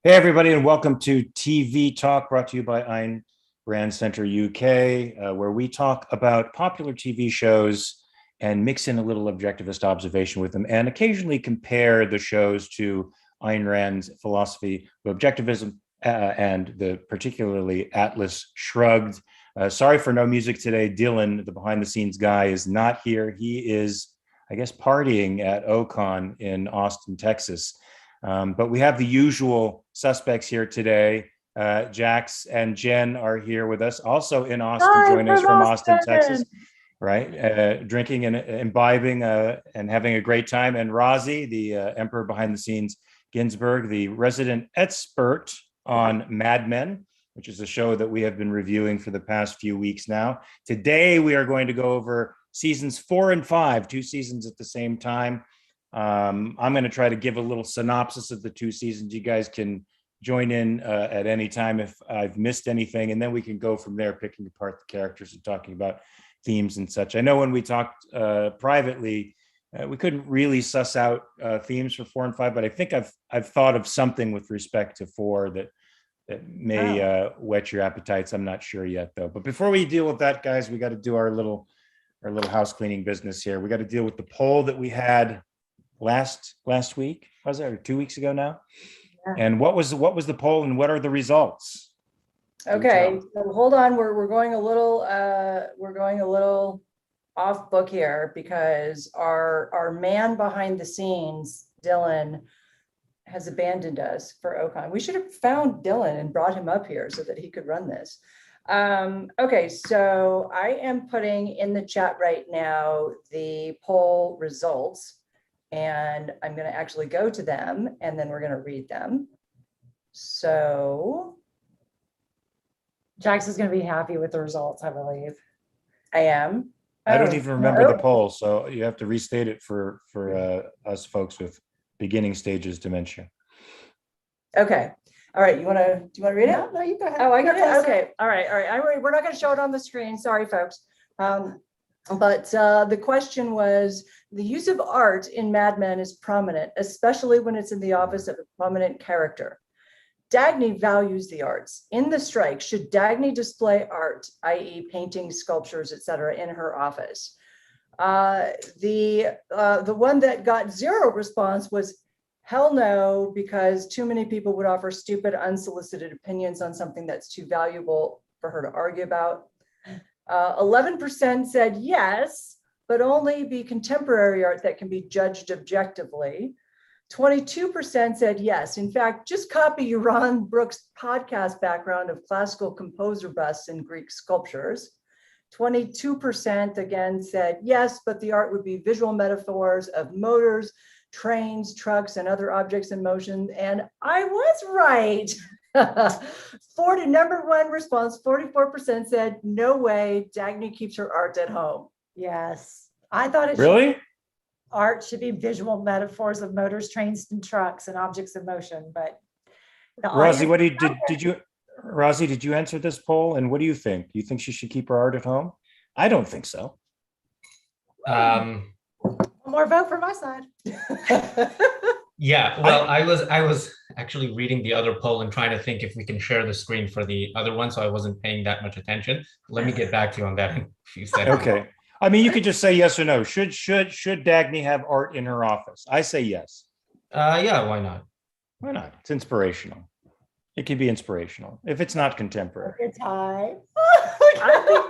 Hey, everybody, and welcome to TV Talk, brought to you by Ayn Rand Center UK, where we talk about popular TV shows and mix in a little objectivist observation with them, and occasionally compare the shows to Ayn Rand's philosophy of objectivism and the particularly Atlas Shrugged. Sorry for no music today. Dylan, the behind-the-scenes guy, is not here. He is, I guess, partying at Ocon in Austin, Texas. But we have the usual suspects here today. Jax and Jen are here with us, also in Austin, joining us from Austin, Texas, right? Drinking and imbibing and having a great time. And Rozzy, the emperor behind the scenes, Ginsburg, the resident expert on Mad Men, which is a show that we have been reviewing for the past few weeks now. Today, we are going to go over seasons 4 and 5, 2 seasons at the same time. I'm going to try to give a little synopsis of the 2 seasons. You guys can join in at any time if I've missed anything, and then we can go from there, picking apart the characters and talking about themes and such. I know when we talked privately, we couldn't really suss out themes for 4 and 5, but I think I've thought of something with respect to 4 that may whet your appetites. I'm not sure yet, though. But before we deal with that, guys, we got to do our little house cleaning business here. We got to deal with the poll that we had last week, was it, or 2 weeks ago now? Yeah. And what was the poll, and what are the results? Okay, so hold on, we're going a little off book here, because our man behind the scenes, Dylan, has abandoned us for Ocon. We should have found Dylan and brought him up here so that he could run this. Okay, so I am putting in the chat right now the poll results, and I'm going to actually go to them, and then we're going to read them. So Jax is going to be happy with the results, I believe. I am. I don't even remember the poll, so you have to restate it for us folks with beginning stages dementia. Okay. All right. Do you want to read it? No, you go ahead. Oh, I got it. Okay. All right. We're not going to show it on the screen. Sorry, folks. But the question was, the use of art in Mad Men is prominent, especially when it's in the office of a prominent character. Dagny values the arts. In the strike, should Dagny display art, i.e. paintings, sculptures, etc., in her office? The one that got 0 response was hell no, because too many people would offer stupid, unsolicited opinions on something that's too valuable for her to argue about. 11% said yes, but only be contemporary art that can be judged objectively. 22% said yes. In fact, just copy Yaron Brooks' podcast background of classical composer busts and Greek sculptures. 22% again said yes, but the art would be visual metaphors of motors, trains, trucks, and other objects in motion. And I was right. Number 1 response, 44% said no way, Dagny keeps her art at home. Yes. I thought it Really? Art should be visual metaphors of motors, trains, and trucks and objects in motion. But Rozzy, Rozzy, did you answer this poll? And what do you think? Do you think she should keep her art at home? I don't think so. More vote for my side. Yeah, well, I was actually reading the other poll and trying to think if we can share the screen for the other one, so I wasn't paying that much attention. Let me get back to you on that in a few seconds. Okay. I mean, you could just say yes or no. Should Dagny have art in her office? I say yes. Yeah, why not? Why not? It's inspirational. It can be inspirational if it's not contemporary. It's high. I think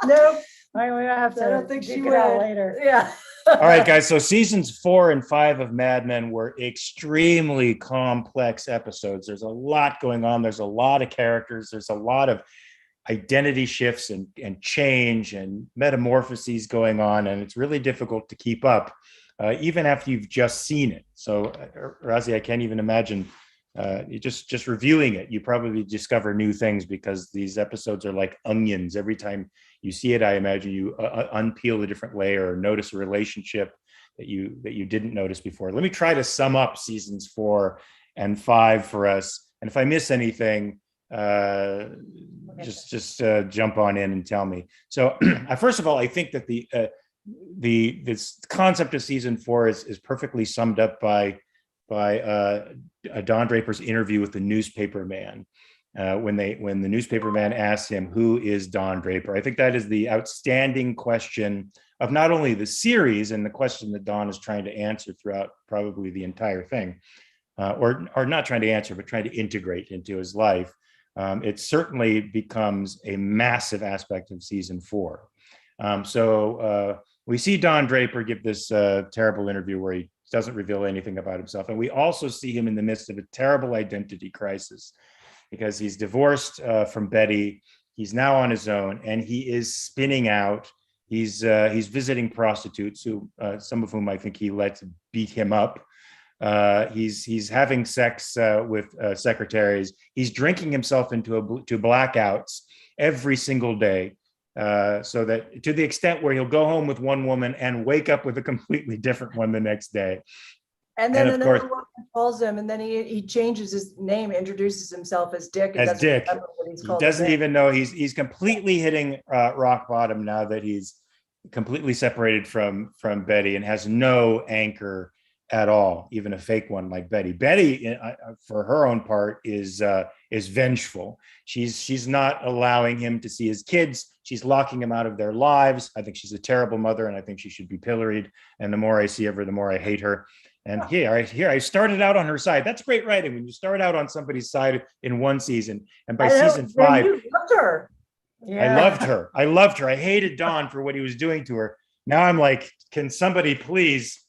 no. I have to. I don't think she dig would. it out later. Yeah. All right, guys. So seasons 4 and 5 of Mad Men were extremely complex episodes. There's a lot going on. There's a lot of characters. There's a lot of identity shifts and change and metamorphoses going on. And it's really difficult to keep up, even after you've just seen it. So, Rozzy, I can't even imagine you just reviewing it. You probably discover new things because these episodes are like onions. Every time you see it, I imagine you unpeel a different layer or notice a relationship that you didn't notice before. Let me try to sum up seasons 4 and 5 for us. And if I miss anything, just jump on in and tell me. So first of all, I think that this concept of season 4 is perfectly summed up by Don Draper's interview with the newspaper man. When the newspaper man asks him, who is Don Draper? I think that is the outstanding question of not only the series and the question that Don is trying to answer throughout probably the entire thing, or not trying to answer, but trying to integrate into his life. It certainly becomes a massive aspect of season 4. So we see Don Draper give this terrible interview where he doesn't reveal anything about himself. And we also see him in the midst of a terrible identity crisis because he's divorced from Betty. He's now on his own and he is spinning out. He's visiting prostitutes, who some of whom I think he lets beat him up. He's having sex with secretaries. He's drinking himself into blackouts every single day. So that to the extent where he'll go home with one woman and wake up with a completely different one the next day. And then another woman calls him, and then he changes his name, introduces himself as Dick. As Dick. He doesn't even know he's completely hitting rock bottom now that he's completely separated from Betty and has no anchor at all, even a fake one like Betty. Betty, for her own part, is vengeful. She's not allowing him to see his kids. She's locking him out of their lives. I think she's a terrible mother, and I think she should be pilloried. And the more I see of her, the more I hate her. And here I started out on her side. That's great writing when you start out on somebody's side in one season, and by season 5, you loved her. Yeah. I loved her. I hated Don for what he was doing to her. Now I'm like, can somebody please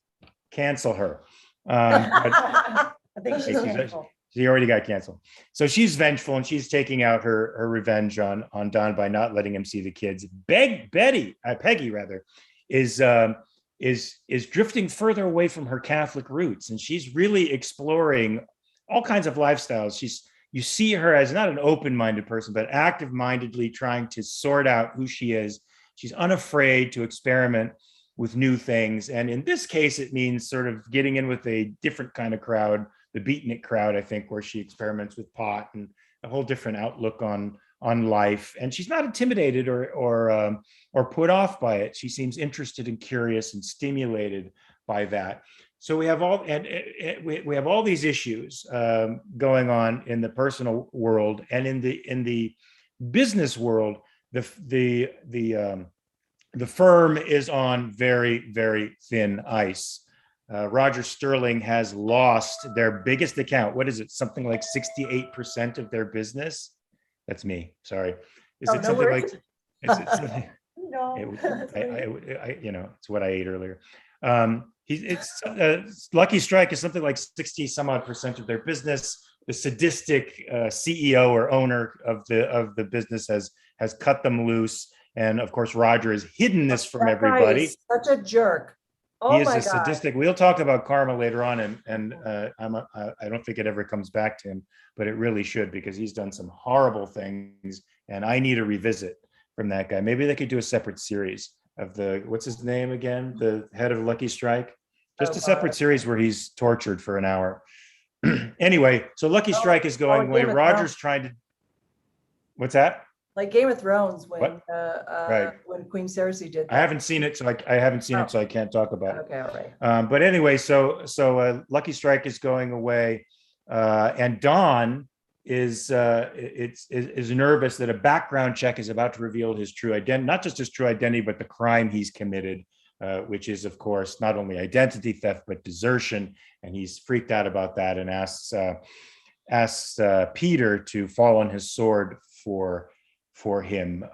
cancel her? I think she's She's- painful. She already got canceled. So she's vengeful and she's taking out her revenge on Don by not letting him see the kids. Peggy is drifting further away from her Catholic roots, and she's really exploring all kinds of lifestyles. You see her as not an open-minded person, but active-mindedly trying to sort out who she is. She's unafraid to experiment with new things. And in this case, it means sort of getting in with a different kind of crowd, the beatnik crowd, I think, where she experiments with pot and a whole different outlook on life. And she's not intimidated or put off by it. She seems interested and curious and stimulated by that. So we have all these issues going on in the personal world, and in the business world, the firm is on very, very thin ice. Roger Sterling has lost their biggest account. What is it? Something like 68% of their business. That's me. Sorry. Is it something like? Is it something? No. It's what I ate earlier. Lucky Strike is something like 60 some odd percent of their business. The sadistic CEO or owner of the business has cut them loose, and of course Roger has hidden this from everybody. Such a jerk. He is a sadistic. We'll talk about karma later on, and I don't think it ever comes back to him, but it really should, because he's done some horrible things, and I need a revisit from that guy. Maybe they could do a separate series of what's his name again? The head of Lucky Strike. Just a separate series where he's tortured for an hour. Anyway, so Lucky Strike is going away. Roger's trying to. What's that? Like Game of Thrones when Right. when Queen Cersei did that. I haven't seen it, so I can't talk about it. Okay, all right. But anyway, so Lucky Strike is going away, and Don is nervous that a background check is about to reveal his true identity, not just his true identity, but the crime he's committed, which is, of course, not only identity theft but desertion. And he's freaked out about that and asks Peter to fall on his sword for him,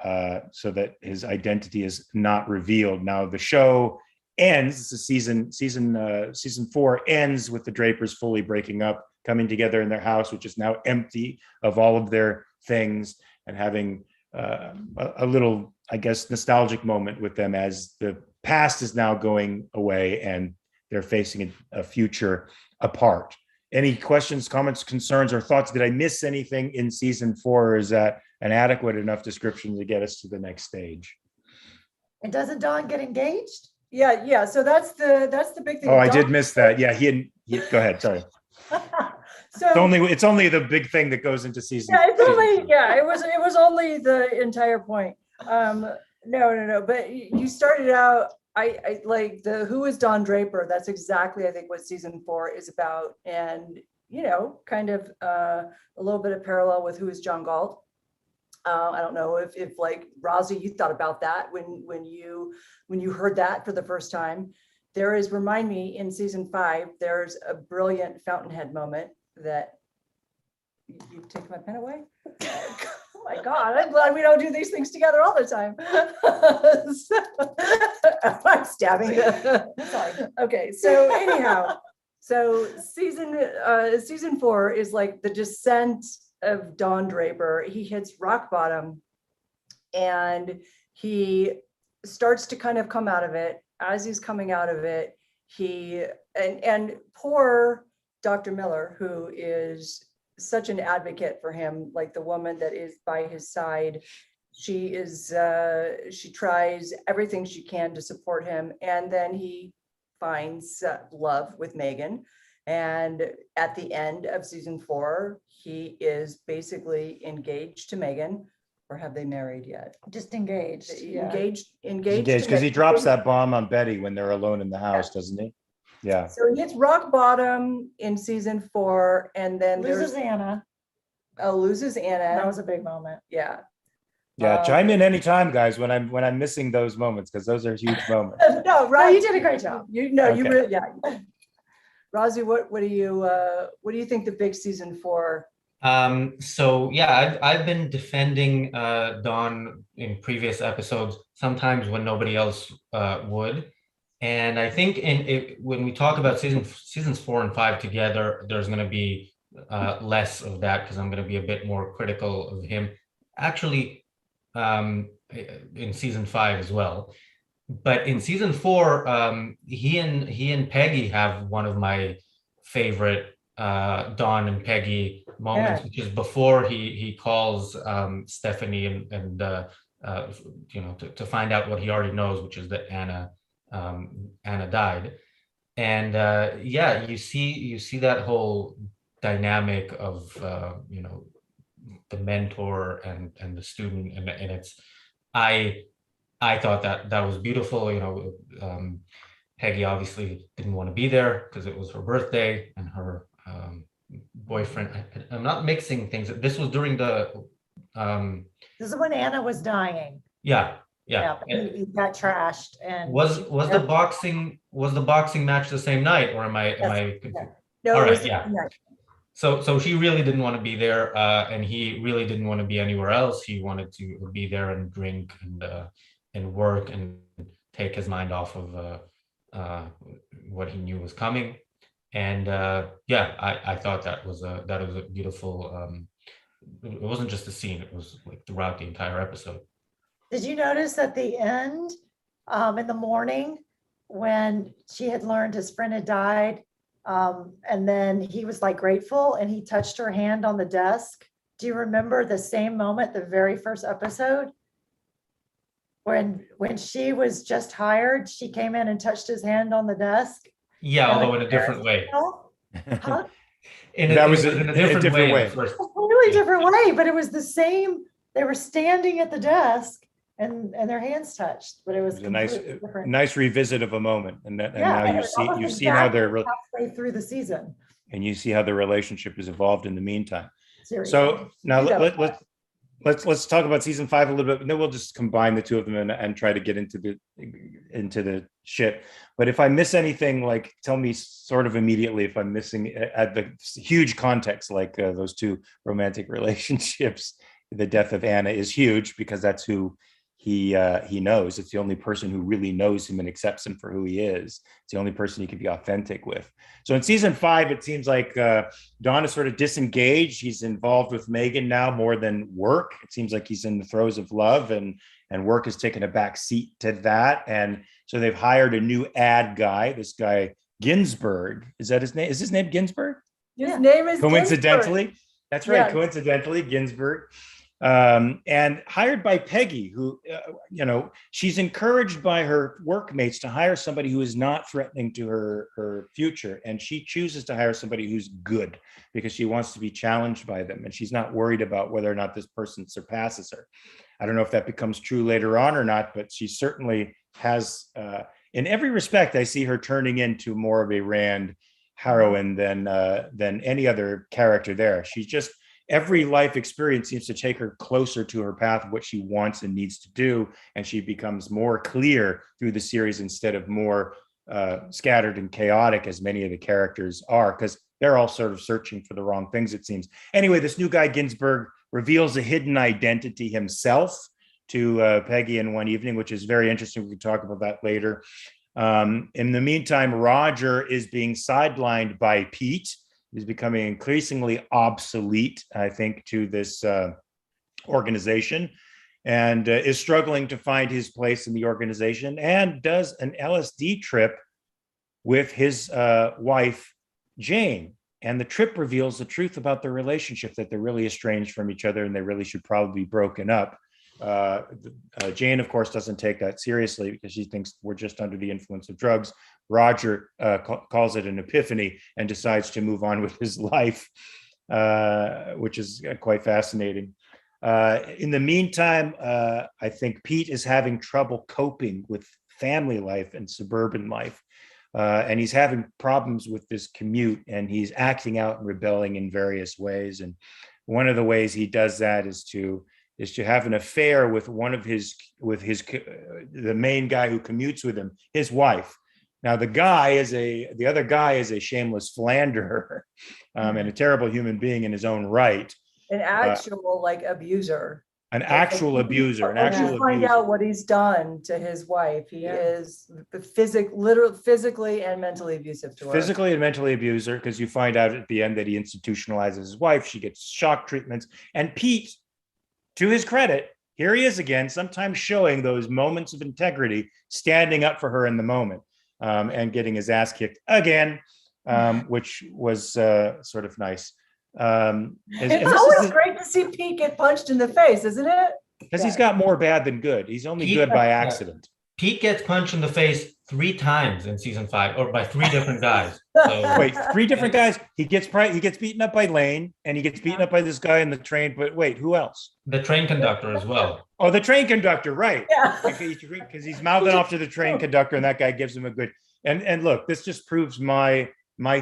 so that his identity is not revealed. Now the show ends. The season 4 ends with the Drapers fully breaking up, coming together in their house, which is now empty of all of their things, and having a little, I guess, nostalgic moment with them as the past is now going away and they're facing a future apart. Any questions, comments, concerns, or thoughts? Did I miss anything in season 4? Or is that an adequate enough description to get us to the next stage? And doesn't Dawn get engaged? Yeah. So that's the big thing. Oh, I did miss that. Yeah, he go ahead. Sorry. So It's only the big thing that goes into season. yeah, it's only season 2. it was only the entire point. No. But you started out I like the Who is Don Draper? That's exactly, I think, what season 4 is about. And, kind of a little bit of parallel with Who is John Galt. I don't know if like Rosie, you thought about that when you heard that for the first time. There is, remind me, in season 5, there's a brilliant Fountainhead moment that you take my pen away. Oh my God, I'm glad we don't do these things together all the time. I'm stabbing. Sorry. Okay, so anyhow, so season 4 is like the descent of Don Draper. He hits rock bottom and he starts to kind of come out of it. As he's coming out of it, and poor Dr. Miller, who is such an advocate for him, like the woman that is by his side, she tries everything she can to support him. And then he finds love with Megan. And at the end of season 4, he is basically engaged to Megan. Or have they married yet? Just engaged. Yeah. Engaged because he drops that bomb on Betty when they're alone in the house, doesn't he? Yeah. So he hits rock bottom in season 4, and then Loses Anna. loses Anna. That was a big moment. Yeah. Yeah, chime in anytime, guys, when I'm missing those moments, because those are huge moments. No, No, right. you did a great job. You Okay. really, yeah. Rosie, what do you think the big season 4? So yeah, I've been defending Dawn in previous episodes, sometimes when nobody else would. And I think when we talk about seasons 4 and 5 together, there's going to be less of that because I'm going to be a bit more critical of him. Actually, in season 5 as well. But in season 4, he and Peggy have one of my favorite Dawn and Peggy moments, which is before he calls Stephanie and to find out what he already knows, which is that Anna died. And yeah, you see that whole dynamic of the mentor and the student, and it's I thought that was beautiful. Peggy obviously didn't want to be there because it was her birthday, and her boyfriend. I'm not mixing things. This was during the. This is when Anna was dying. Yeah. He got trashed. And Was the boxing match the same night, or am I confused? No, All it right, was yeah. no. So she really didn't want to be there, and he really didn't want to be anywhere else. He wanted to be there and drink and work and take his mind off of what he knew was coming. And yeah, I thought that was a beautiful. It wasn't just a scene; it was like throughout the entire episode. did you notice at the end, in the morning, when she had learned his friend had died, and then he was like grateful and he touched her hand on the desk? Do you remember the same moment, the very first episode? When she was just hired, she came in and touched his hand on the desk. Yeah, And although like, in a different way. Huh? That was in a different way. A completely different way, but it was the same. They were standing at the desk and their hands touched, but it was It was a nice, completely different. nice revisit of a moment, and Yeah, now it you was see almost how exactly their halfway through the season. and you see how the relationship has evolved in the meantime. Seriously. So now Yeah. let's talk about season 5 a little bit, and then we'll just combine the two of them and try to get into the shit. But if I miss anything, like tell me sort of immediately if I'm missing at the huge context, like those two romantic relationships. The death of Anna is huge because that's who he knows. It's the only person who really knows him and accepts him for who he is. It's the only person he can be authentic with. So in season 5, it seems like Don is sort of disengaged. He's involved with Megan now more than work. It seems like he's in the throes of love, and work has taken a back seat to that. And so they've hired a new ad guy, this guy Ginsberg. Is that his name? Is his name Ginsberg? His name is Coincidentally. Ginsberg. That's right. Yes. Coincidentally, Ginsberg. And hired by Peggy, who, she's encouraged by her workmates to hire somebody who is not threatening to her future. And she chooses to hire somebody who's good because she wants to be challenged by them. And she's not worried about whether or not this person surpasses her. I don't know if that becomes true later on or not, but she certainly has in every respect, I see her turning into more of a Rand heroine than any other character there. She's just, every life experience seems to take her closer to her path of what she wants and needs to do, and she becomes more clear through the series instead of more scattered and chaotic as many of the characters are, because they're all sort of searching for the wrong things, it seems. Anyway, this new guy Ginsburg reveals a hidden identity himself to Peggy in one evening, which is very interesting. We can talk about that later. In the meantime, Roger is being sidelined by Pete. He's becoming increasingly obsolete, I think, to this organization, and is struggling to find his place in the organization, and does an LSD trip with his wife, Jane. And the trip reveals the truth about their relationship, that they're really estranged from each other and they really should probably be broken up. Jane, of course, doesn't take that seriously because she thinks we're just under the influence of drugs. Roger calls it an epiphany and decides to move on with his life, which is quite fascinating. In the meantime, I think Pete is having trouble coping with family life and suburban life. And he's having problems with this commute, and he's acting out and rebelling in various ways. And one of the ways he does that is to have an affair with the main guy who commutes with him, his wife. Now, the other guy is a shameless philanderer and a terrible human being in his own right. An actual abuser. An actual abuser. Find out what he's done to his wife. He is physically and mentally abusive to her. Physically and mentally abuser, because you find out at the end that he institutionalizes his wife. She gets shock treatments. And Pete, to his credit, here he is again, sometimes showing those moments of integrity, standing up for her in the moment, and getting his ass kicked again, which was sort of nice. It's always great to see Pete get punched in the face, isn't it? Because he's got more bad than good. He's only good by accident. Pete gets punched in the face 3 times in season 5, or by 3 different guys. So. Wait, 3 different guys? He gets beaten up by Lane, and he gets beaten up by this guy in the train. But wait, who else? The train conductor as well. Oh, the train conductor, right? Yeah. Because he's mouthing off to the train conductor, and that guy gives him a good. And look, this just proves my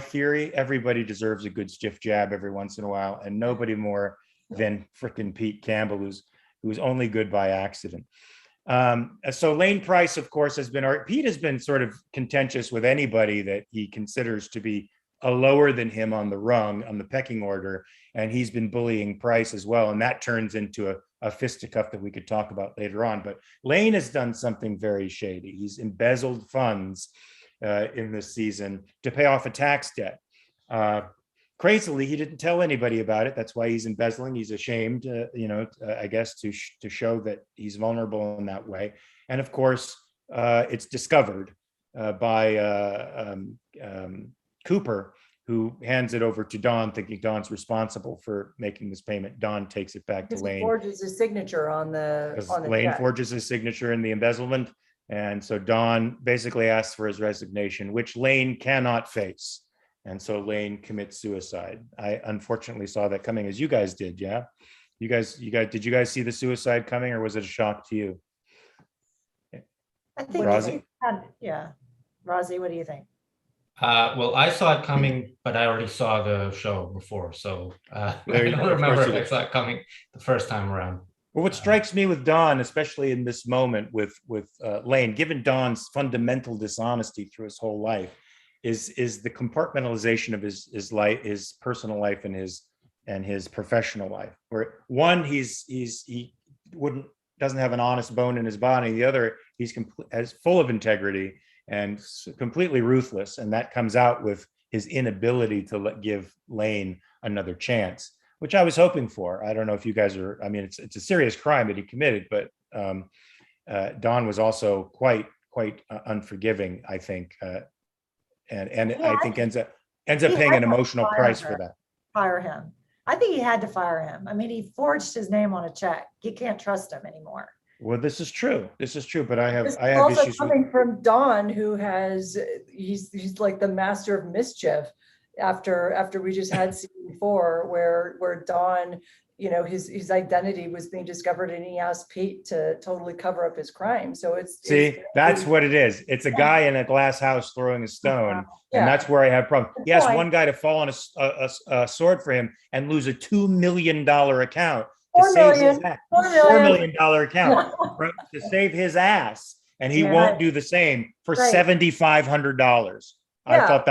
theory. Everybody deserves a good stiff jab every once in a while, and nobody more than frickin' Pete Campbell, who's only good by accident. So Lane Price, of course, Pete has been sort of contentious with anybody that he considers to be a lower than him on the rung, on the pecking order, and he's been bullying Price as well, and that turns into a fisticuff that we could talk about later on. But Lane has done something very shady. He's embezzled funds in this season to pay off a tax debt. Crazily, he didn't tell anybody about it. That's why he's embezzling. He's ashamed, I guess, to show that he's vulnerable in that way. And of course, it's discovered by Cooper, who hands it over to Don, thinking Don's responsible for making this payment. Don takes it back to Lane. He forges his signature on the Lane check. forges his signature in the embezzlement. And so Don basically asks for his resignation, which Lane cannot face. And so Lane commits suicide. I unfortunately saw that coming, as you guys did. Yeah. You guys, did you guys see the suicide coming, or was it a shock to you? I think, Rosie? Rosie, what do you think? Well, I saw it coming, but I already saw the show before. So I There you don't go. Of remember course if you I did. saw it coming the first time around. Well, what strikes me with Don, especially in this moment with Lane, given Don's fundamental dishonesty through his whole life, is the compartmentalization of his life, his personal life, and his professional life. Where one, he doesn't have an honest bone in his body. The other, he's full of integrity and completely ruthless, and that comes out with his inability to give Lane another chance, which I was hoping for. I don't know if you guys are. I mean, it's a serious crime that he committed, but Don was also quite unforgiving, I think, and I think ends up paying an emotional price for that. Fire him. I think he had to fire him. I mean, he forged his name on a check. You can't trust him anymore. Well, this is true. But I have also issues coming from Don, who he's like the master of mischief. after we just had season 4 where Don, his identity was being discovered and he asked Pete to totally cover up his crime. So See, that's what it is. It's a guy in a glass house throwing a stone, Yeah. and that's where I have problems. He asked point. one guy to fall on a sword for him and lose a $2 million account to 4 save his million. ass. $4 $4 million. million account to save his ass, and he Yeah. won't do the same for Right. $7,500. Yeah. I thought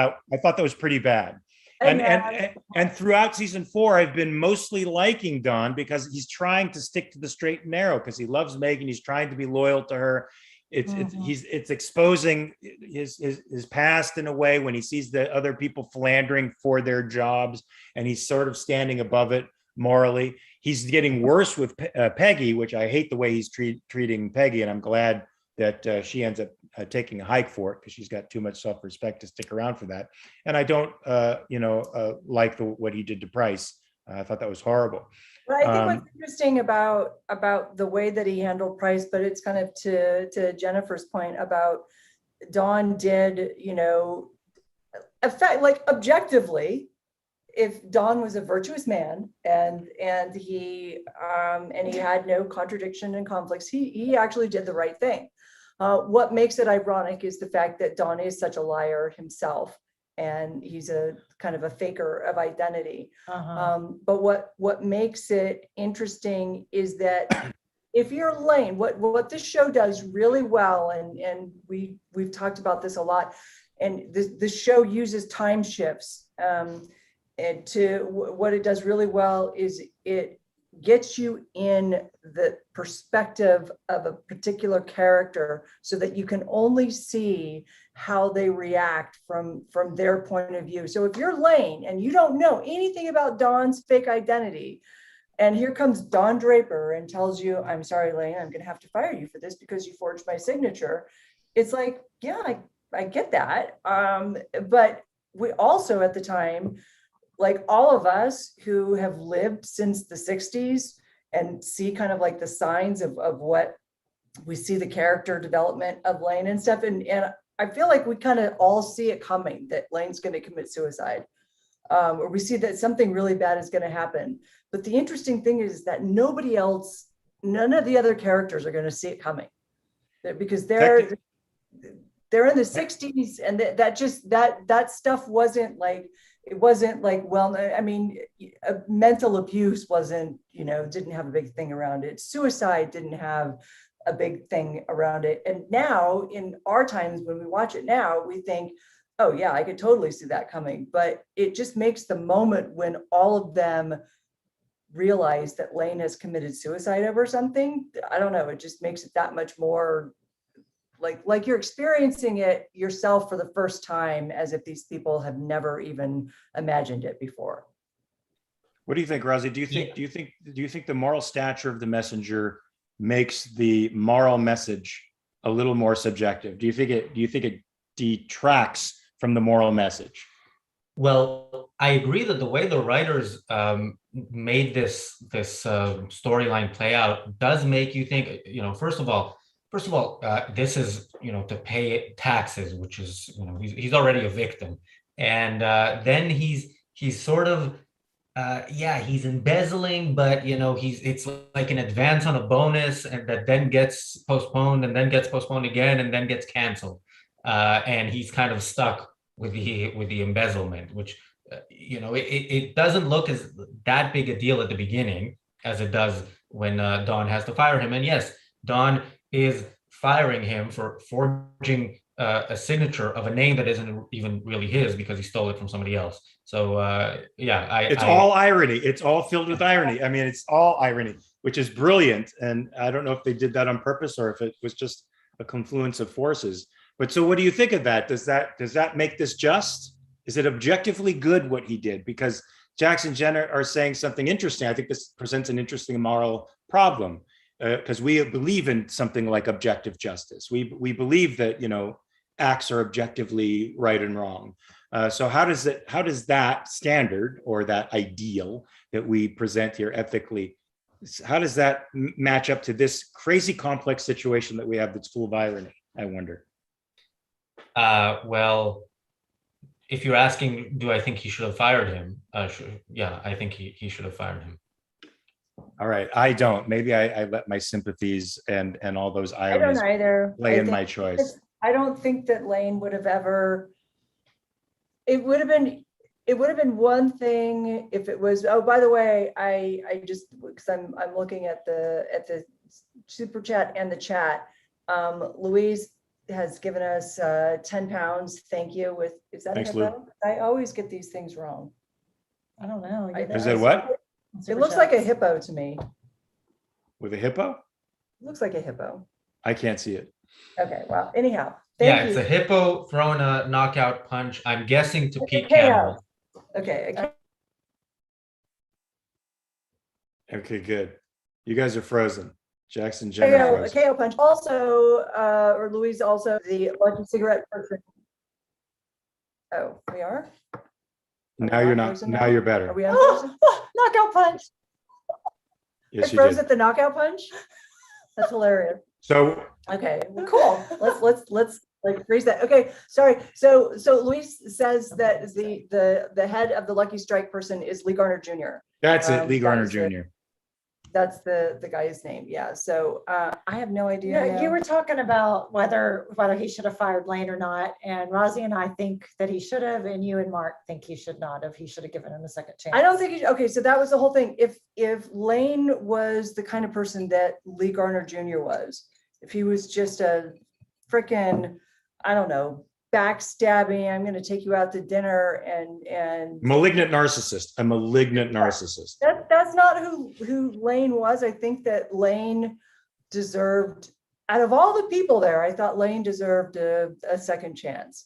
that was pretty bad. And throughout season 4, I've been mostly liking Don because he's trying to stick to the straight and narrow because he loves Megan. He's trying to be loyal to her. It's exposing his past in a way when he sees the other people philandering for their jobs, and he's sort of standing above it morally. He's getting worse with Peggy, which I hate the way he's treating Peggy, and I'm glad that she ends up taking a hike for it because she's got too much self-respect to stick around for that. And I don't, like what he did to Price. I thought that was horrible. But I think what's interesting about the way that he handled Price, but it's kind of to Jennifer's point about Don did, objectively, if Don was a virtuous man and he had no contradiction and conflicts, he actually did the right thing. What makes it ironic is the fact that Don is such a liar himself, and he's a kind of a faker of identity. But what makes it interesting is that if you're Lane, what this show does really well, and we've talked about this a lot, and this show uses time shifts. And what it does really well is it gets you in the perspective of a particular character so that you can only see how they react from their point of view. So if you're Lane and you don't know anything about Don's fake identity, and here comes Don Draper and tells you, I'm sorry, Lane, I'm going to have to fire you for this because you forged my signature. It's like, yeah, I get that. But we also at the time, like all of us who have lived since the 60s and see kind of like the signs of what we see, the character development of Lane and stuff. And I feel like we kind of all see it coming, that Lane's going to commit suicide, or we see that something really bad is going to happen. But the interesting thing is that none of the other characters are going to see it coming, because they're in the 60s, and that stuff wasn't like, it wasn't like, well, I mean, mental abuse wasn't, didn't have a big thing around it. Suicide didn't have a big thing around it. And now in our times, when we watch it now, we think, oh yeah, I could totally see that coming. But it just makes the moment when all of them realize that Lane has committed suicide over something, I don't know, it just makes it that much more like you're experiencing it yourself for the first time, as if these people have never even imagined it before. What do you think, Rosie? Do you think the moral stature of the messenger makes the moral message a little more subjective? Do you think it detracts from the moral message? Well, I agree that the way the writers made this storyline play out does make you think, first of all, this is, to pay taxes, which is, he's already a victim. And then he's sort of, he's embezzling, but, it's like an advance on a bonus, and that then gets postponed and then gets postponed again and then gets canceled. And he's kind of stuck with the embezzlement, which, it doesn't look as that big a deal at the beginning as it does when Don has to fire him. And yes, Don is firing him for forging a signature of a name that isn't even really his because he stole it from somebody else. So it's all irony. It's all filled with irony. I mean, it's all irony, which is brilliant. And I don't know if they did that on purpose or if it was just a confluence of forces. But so what do you think of that? Does that make this just? Is it objectively good what he did? Because Jax and Jen are saying something interesting. I think this presents an interesting moral problem, because we believe in something like objective justice. We believe that, acts are objectively right and wrong. So how does that standard, or that ideal that we present here ethically, how does that match up to this crazy complex situation that we have that's full of irony, I wonder? Well, if you're asking, do I think he should have fired him? Yeah, I think he should have fired him. All right, I don't. Maybe I let my sympathies and all those I don't ironies either. play in my choice. I don't think that Lane would have ever, it would have been one thing if it was, oh, by the way, I just, because I'm looking at the super chat and the chat. Louise has given us 10 pounds. Thank you. Is that Thanks, a hippo? I always get these things wrong. I don't know. Is it what? It looks like a hippo to me. With a hippo? It looks like a hippo. I can't see it. Okay, well, anyhow. Yeah, Thank it's you. a hippo throwing a knockout punch. I'm guessing to It's Pete a KO. Campbell. Okay. Okay, good. You guys are frozen. Jackson, Jen are KO, a frozen. KO punch. Also, or Louise also, the lucky cigarette person. Oh, we are? Now you're not. Now you're Are better. we unfrozen? Knockout punch. Yes, I you froze did. at the knockout punch? That's hilarious. So Okay, well, cool. Let's like freeze that. Okay, sorry. So Luis says that the head of the Lucky Strike person is Lee Garner Jr. that's it, Lee that Garner is it. Jr. That's the guy's name. Yeah. So I have no idea. Yeah, you were talking about whether he should have fired Lane or not, and Rozzy and I think that he should have, and you and Mark think he should not have. He should have given him a second chance. I don't think okay, so that was the whole thing. If Lane was the kind of person that Lee Garner Jr. was, if he was just a freaking, I don't know, backstabbing, I'm gonna take you out to dinner and Malignant narcissist. A malignant narcissist. that's not who Lane was. I think that Lane deserved, out of all the people there, I thought Lane deserved a second chance.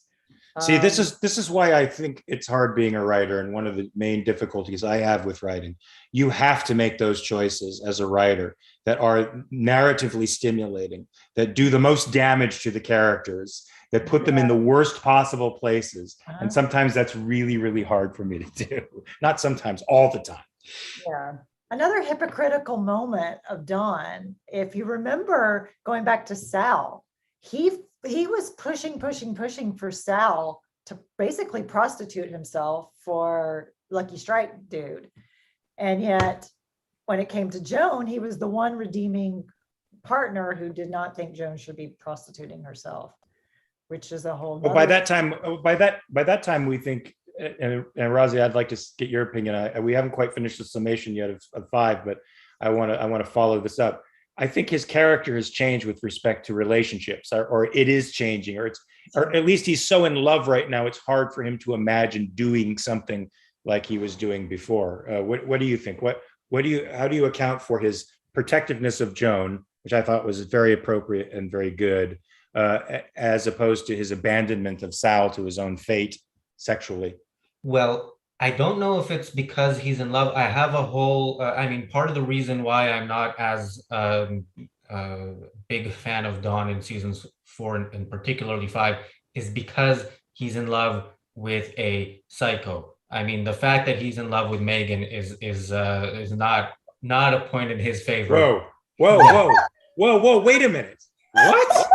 See, this is why I think it's hard being a writer, and one of the main difficulties I have with writing. You have to make those choices as a writer that are narratively stimulating, that do the most damage to the characters, that put them in the worst possible places. And sometimes that's really, really hard for me to do. Not sometimes, all the time. Yeah. Another hypocritical moment of Dawn, if you remember going back to Sal, he was pushing for Sal to basically prostitute himself for Lucky Strike dude. And yet when it came to Joan, he was the one redeeming partner who did not think Joan should be prostituting herself, which is a whole. But by that time, we think, and Rozzy, I'd like to get your opinion. We haven't quite finished the summation yet of 5, but I want to follow this up. I think his character has changed with respect to relationships, or it is changing, or at least he's so in love right now. It's hard for him to imagine doing something like he was doing before. What do you think? How do you account for his protectiveness of Joan, which I thought was very appropriate and very good, as opposed to his abandonment of Sal to his own fate sexually? Well, I don't know if it's because he's in love. I have a whole, part of the reason why I'm not as big fan of Dawn in seasons 4 and particularly 5 is because he's in love with a psycho. I mean, the fact that he's in love with Megan is not a point in his favor. Whoa, wait a minute. What?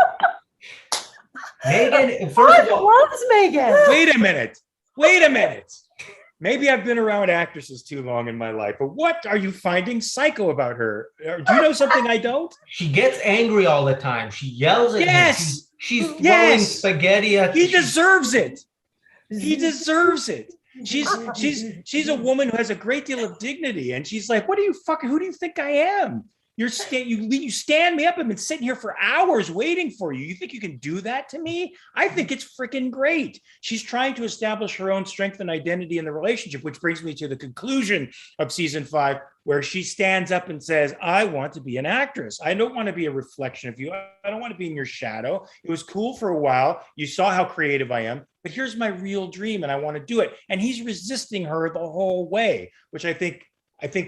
Megan, first of all, loves Megan. Wait a minute. Maybe I've been around actresses too long in my life, but what are you finding psycho about her? Do you know something I don't? She gets angry all the time. She yells at him. She's throwing spaghetti at He deserves it. He deserves it. She's a woman who has a great deal of dignity, and she's like, who do you think I am? You stand me up. I've been sitting here for hours waiting for you. You think you can do that to me? I think it's freaking great. She's trying to establish her own strength and identity in the relationship, which brings me to the conclusion of season 5, where she stands up and says, I want to be an actress. I don't want to be a reflection of you. I don't want to be in your shadow. It was cool for a while. You saw how creative I am, but here's my real dream and I want to do it. And he's resisting her the whole way, which I think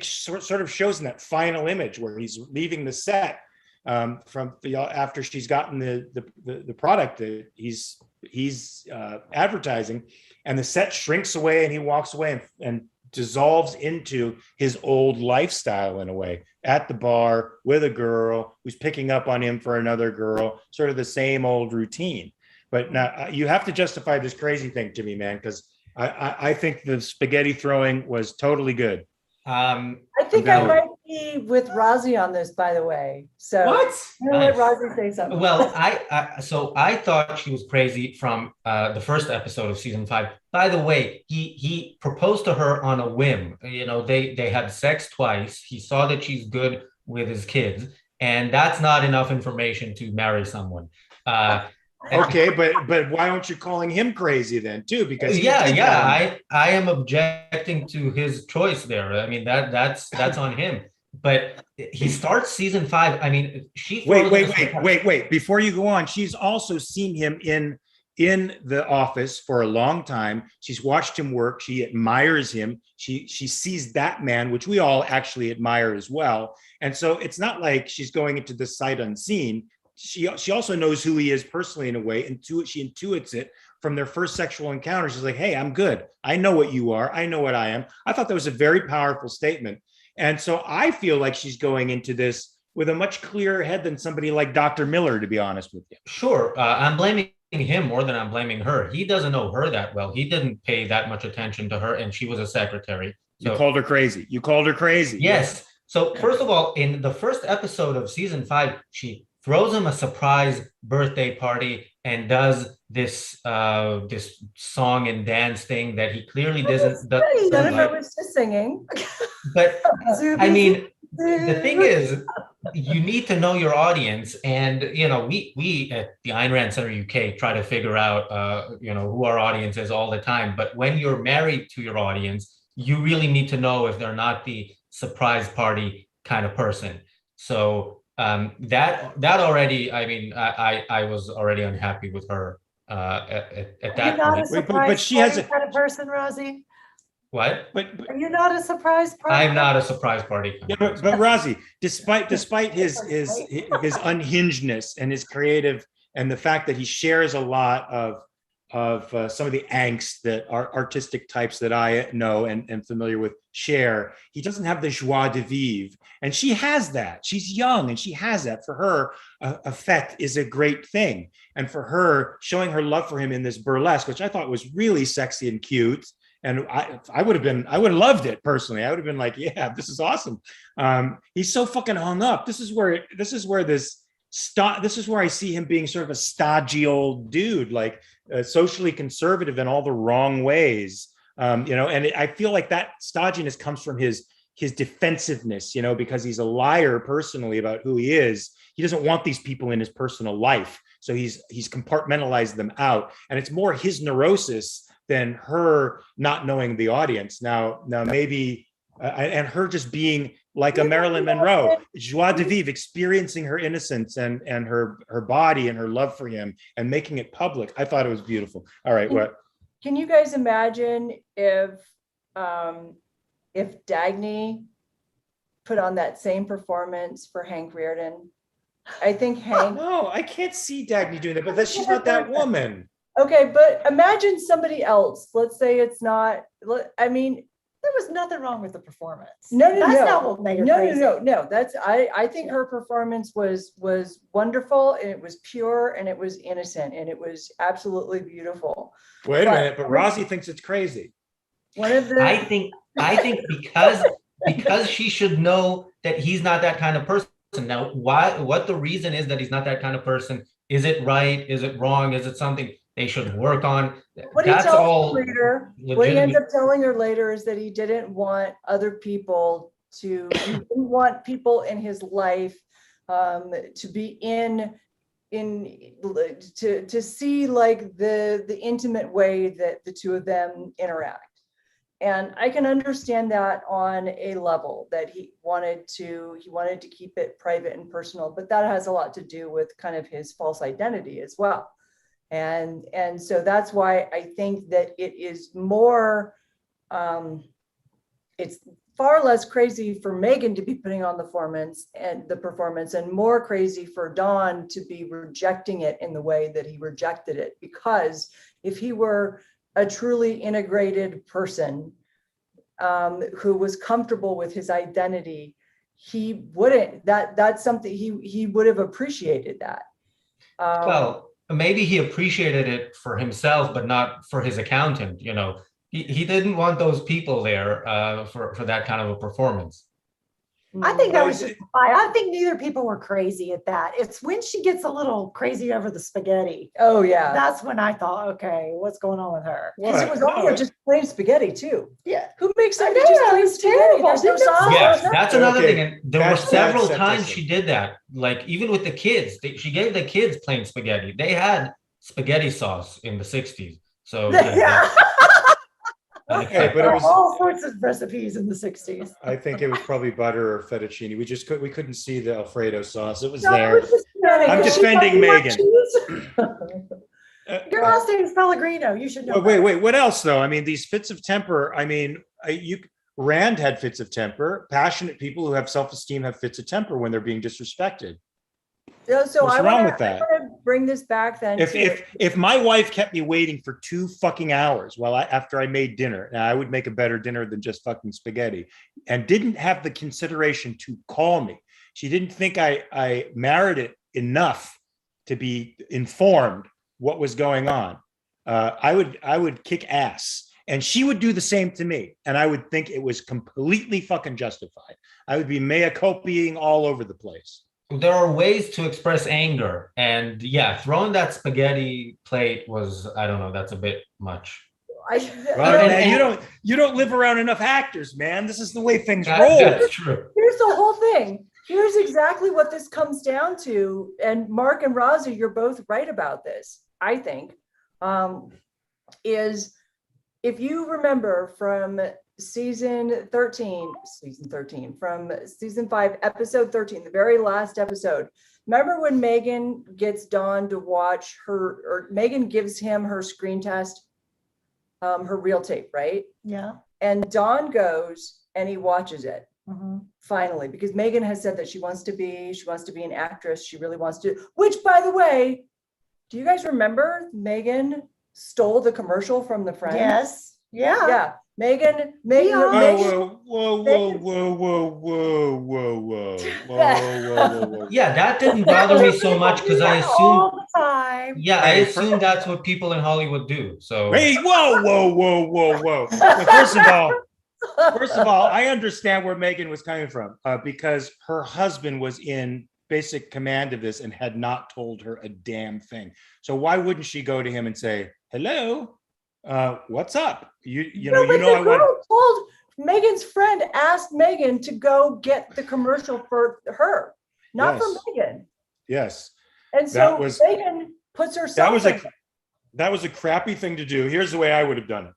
sort of shows in that final image where he's leaving the set after she's gotten the product that he's advertising, and the set shrinks away and he walks away and dissolves into his old lifestyle in a way, at the bar with a girl who's picking up on him for another girl, sort of the same old routine. But now you have to justify this crazy thing to me, man, because I think the spaghetti throwing was totally good. I think I'm I down. might be with Rozzy on this, by the way. So What? I'm gonna let Nice. Rozzy say something. Well, so I thought she was crazy from the first episode of season 5. By the way, he proposed to her on a whim. You know, they had sex twice. He saw that she's good with his kids, and that's not enough information to marry someone. Okay, but why aren't you calling him crazy then too? Because he Yeah, did yeah. tell him. I am objecting to his choice there. I mean, that's on him. But he starts season 5. I mean, she Wait, throws wait, him a wait, surprise- wait, wait. Before you go on, she's also seen him in the office for a long time. She's watched him work. She admires him. She sees that man, which we all actually admire as well. And so it's not like she's going into the sight unseen. She also knows who he is personally in a way, and she intuits it from their first sexual encounter. She's like, hey, I'm good. I know what you are. I know what I am. I thought that was a very powerful statement. And so I feel like she's going into this with a much clearer head than somebody like Dr. Miller, to be honest with you. Sure, I'm blaming him more than I'm blaming her. He doesn't know her that well. He didn't pay that much attention to her, and she was a secretary. You called her crazy. You called her crazy. Yes. So first of all, in the first episode of season 5, she throws him a surprise birthday party and does this this song and dance thing that he clearly doesn't Jennifer like. was just singing. But I mean, the thing is, you need to know your audience, and you know, we at the Ayn Rand Center UK try to figure out you know, who our audience is all the time. But when you're married to your audience, you really need to know if they're not the surprise party kind of person. So that already, I mean, I was already unhappy with her at that You're not a point. surprise but she has party kind of person, Rosie. What? But Are you not a surprise party? I'm not a surprise party kind yeah, of but person. Razi, despite his unhingedness and his creative, and the fact that he shares a lot of some of the angst that artistic types that I know and am familiar with share, he doesn't have the joie de vivre, and she has that. She's young and she has that. For her, affect is a great thing, and for her, showing her love for him in this burlesque, which I thought was really sexy and cute. And I would have loved it personally. I would have been like, yeah, this is awesome. He's so fucking hung up. This is where I see him being sort of a stodgy old dude, like socially conservative in all the wrong ways. You know, and I feel like that stodginess comes from his defensiveness, you know, because he's a liar personally about who he is. He doesn't want these people in his personal life. So he's compartmentalized them out. And it's more his neurosis than her not knowing the audience. Now maybe, and her just being like a Marilyn Monroe, joie de vivre, experiencing her innocence and her body and her love for him and making it public. I thought it was beautiful. All right, what? Can you guys imagine if Dagny put on that same performance for Hank Reardon? I think Hank. No, I can't see Dagny doing that, but she's not that woman. Okay, but imagine somebody else. Let's say it's not. I mean, There was nothing wrong with the performance. no. That's not what made her crazy. No. That's I think her performance was wonderful, and it was pure, and it was innocent, and it was absolutely beautiful. Wait a minute, but Rosie thinks it's crazy. One of the I think because she should know that he's not that kind of person. Now, what the reason is that he's not that kind of person? Is it right? Is it wrong? Is it something they should work on? What he That's tells all her later, what he ends up telling her later is that he didn't want other people he didn't want people in his life to be to see like the intimate way that the two of them interact. And I can understand that on a level, that he wanted to keep it private and personal, but that has a lot to do with kind of his false identity as well. And so that's why I think that it is more, it's far less crazy for Megan to be putting on the performance and more crazy for Don to be rejecting it in the way that he rejected it. Because if he were a truly integrated person who was comfortable with his identity, he wouldn't, that's something he would have appreciated that. Well, maybe he appreciated it for himself, but not for his accountant. He didn't want those people there for that kind of a performance. I think that Well, was just fine. I think neither people were crazy at that. It's when she gets a little crazy over the spaghetti. Oh, yeah. That's when I thought, okay, what's going on with her? Because it was What? also No. just plain spaghetti too. Yeah. Who makes I that know, just plain it's spaghetti? terrible. There's no Didn't it sauce. sound- there's Yeah, that's another Okay, thing. And there were that's bad several times sexism. she did that. Like even with the kids, she gave the kids plain spaghetti. They had spaghetti sauce in the 60s. So Yeah. yeah, Okay, but it was. all sorts of recipes in the 60s. I think it was probably butter or fettuccine. We couldn't see the Alfredo sauce. It was No, it there. was just spaghetti. I'm Because she defending thought you liked Megan. cheese. Your last name is Pellegrino. You should know. Wait. What else though? I mean, these fits of temper. I mean, Rand had fits of temper. Passionate people who have self-esteem have fits of temper when they're being disrespected. So What's I wrong wanna, with that? I want to bring this back then. If my wife kept me waiting for 2 fucking hours after I made dinner, now I would make a better dinner than just fucking spaghetti, and didn't have the consideration to call me. She didn't think I merited enough to be informed what was going on. I would kick ass, and she would do the same to me, and I would think it was completely fucking justified. I would be mea culpaing all over the place. there are ways to express anger, and yeah, throwing that spaghetti plate was, I don't know, that's a bit much. Well, and- man, you don't live around enough actors, man. This is the way things That- roll. That's true. Here's the whole thing. Here's exactly what this comes down to. And Mark and Raza, you're both right about this, I think, is if you remember from season 13, from season 5, episode 13, the very last episode, remember when Megan gets Dawn to watch her, or Megan gives him her screen test, her reel tape, right? Yeah. And Dawn goes and he watches it. Mhm. Finally, because Megan has said that she wants to be an actress. She really wants to, which by the way, do you guys remember Megan stole the commercial from the Friends? Yes. Yeah. Yeah. Megan, Yeah. Whoa. Yeah, that didn't bother me so much because I assumed, all the time. yeah, I Hey, assume that's what people in Hollywood do. So Wait, whoa. Well, first of all, I understand where Megan was coming from because her husband was in basic command of this and had not told her a damn thing. So why wouldn't she go to him and say, "Hello, what's up?" No, but the girl told Megan's friend asked Megan to go get the commercial for her, not Yes. for Megan. Yes, And so That was- Megan puts herself. that was a crappy thing to do. Here's the way I would have done it.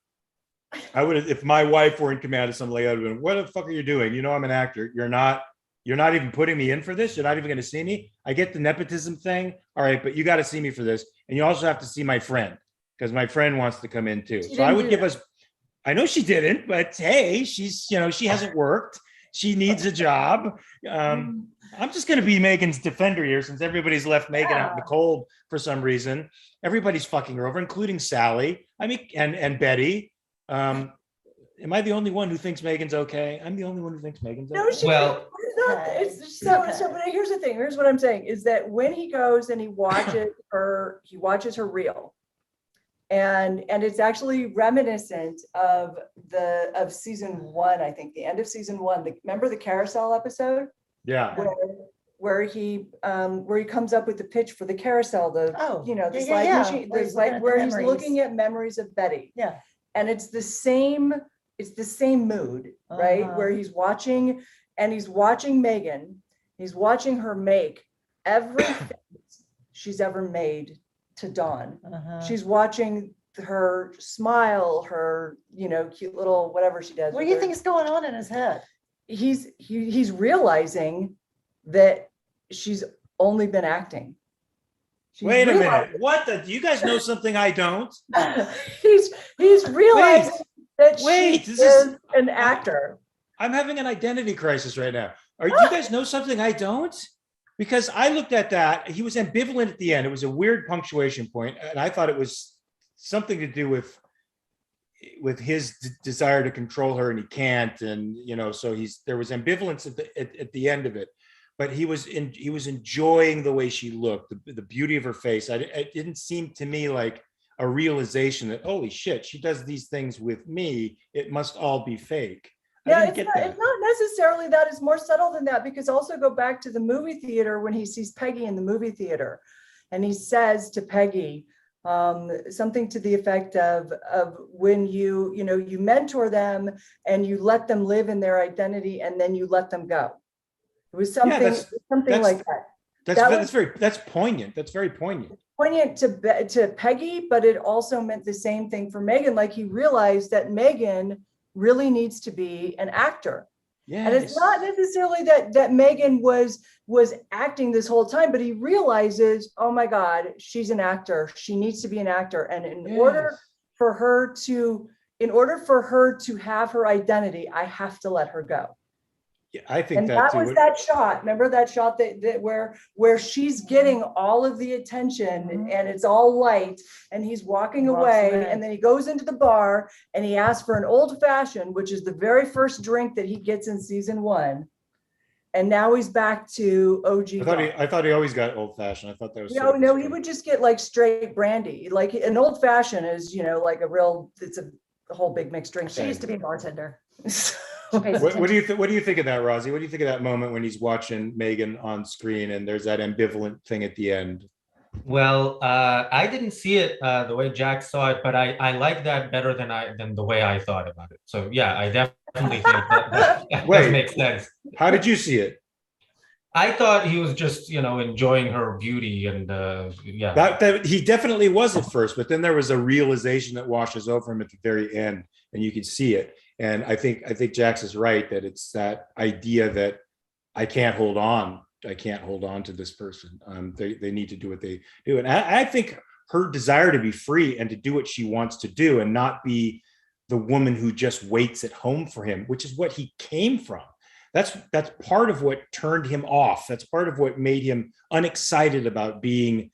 I would have, if my wife were in command of something, I would have been, "What the fuck are you doing? You know I'm an actor. You're not even putting me in for this. You're not even going to see me. I get the nepotism thing. All right, but you got to see me for this. And you also have to see my friend because my friend wants to come in too." She So I didn't would do give that. us, I know she didn't, but hey, she hasn't worked. She needs a job. I'm just going to be Megan's defender here since everybody's left Megan out in the cold for some reason. Everybody's fucking her over, including Sally. I mean, and Betty. Am I the only one who thinks Megan's okay? I'm the only one who thinks Megan's okay. No, she Well- not. It's so. But here's the thing. Here's what I'm saying is that when he goes and he watches her reel, and it's actually reminiscent of season 1. I think the end of season 1. Remember the carousel episode Yeah. where he comes up with the pitch for the carousel, the Oh, the yeah, slide yeah. machine, Where the he's looking slide at the where he's memories. looking at memories of Betty. Yeah. And it's the same mood, right? Uh-huh. Where he's watching Megan, he's watching her make everything she's ever made to Dawn. Uh-huh. She's watching her smile, her, cute little whatever she does. What do with you her. think is going on in his head? He's realizing that she's only been acting. She's Wait a realizing- minute. What the? Do you guys know something I don't? he's realizing that Wait, she this is- an actor. I'm having an identity crisis right now. Do you guys know something I don't? Because I looked at that. He was ambivalent at the end. It was a weird punctuation point, and I thought it was something to do with his desire to control her, and he can't. And so there was ambivalence at the end of it. but he was enjoying the way she looked, the beauty of her face. It didn't seem to me like a realization that, holy shit, she does these things with me, it must all be fake. Yeah, it's not necessarily that. It's more subtle than that, because also go back to the movie theater when he sees Peggy in the movie theater, and he says to Peggy something to the effect of when you mentor them and you let them live in their identity and then you let them go. It was something like that. That's poignant. That's very poignant. Poignant to Peggy, but it also meant the same thing for Megan. Like, he realized that Megan really needs to be an actor. Yes. And it's not necessarily that Megan was acting this whole time, but he realizes, oh my God, she's an actor. She needs to be an actor. And in order for her to have her identity, I have to let her go. Yeah, I think that was that shot. Remember that shot that where she's getting all of the attention and it's all light, and he's walking away, and then he goes into the bar and he asks for an old fashioned, which is the very first drink that he gets in season 1. And now he's back to OG. I thought he always got old fashioned. I thought that was no, he would just get like straight brandy. Like an old fashioned is, like it's a whole big mixed drink. She used to be a bartender. What do you think of that, Rosie? What do you think of that moment when he's watching Megan on screen and there's that ambivalent thing at the end? Well, I didn't see it the way Jack saw it, but I like that better than the way I thought about it. So yeah, I definitely think that does make sense. How did you see it? I thought he was just, enjoying her beauty, and yeah. That he definitely was at first, but then there was a realization that washes over him at the very end, and you could see it. And I think Jax is right that it's that idea that I can't hold on to this person. They need to do what they do, and I think her desire to be free and to do what she wants to do, and not be the woman who just waits at home for him, which is what he came from. That's part of what turned him off. That's part of what made him unexcited about being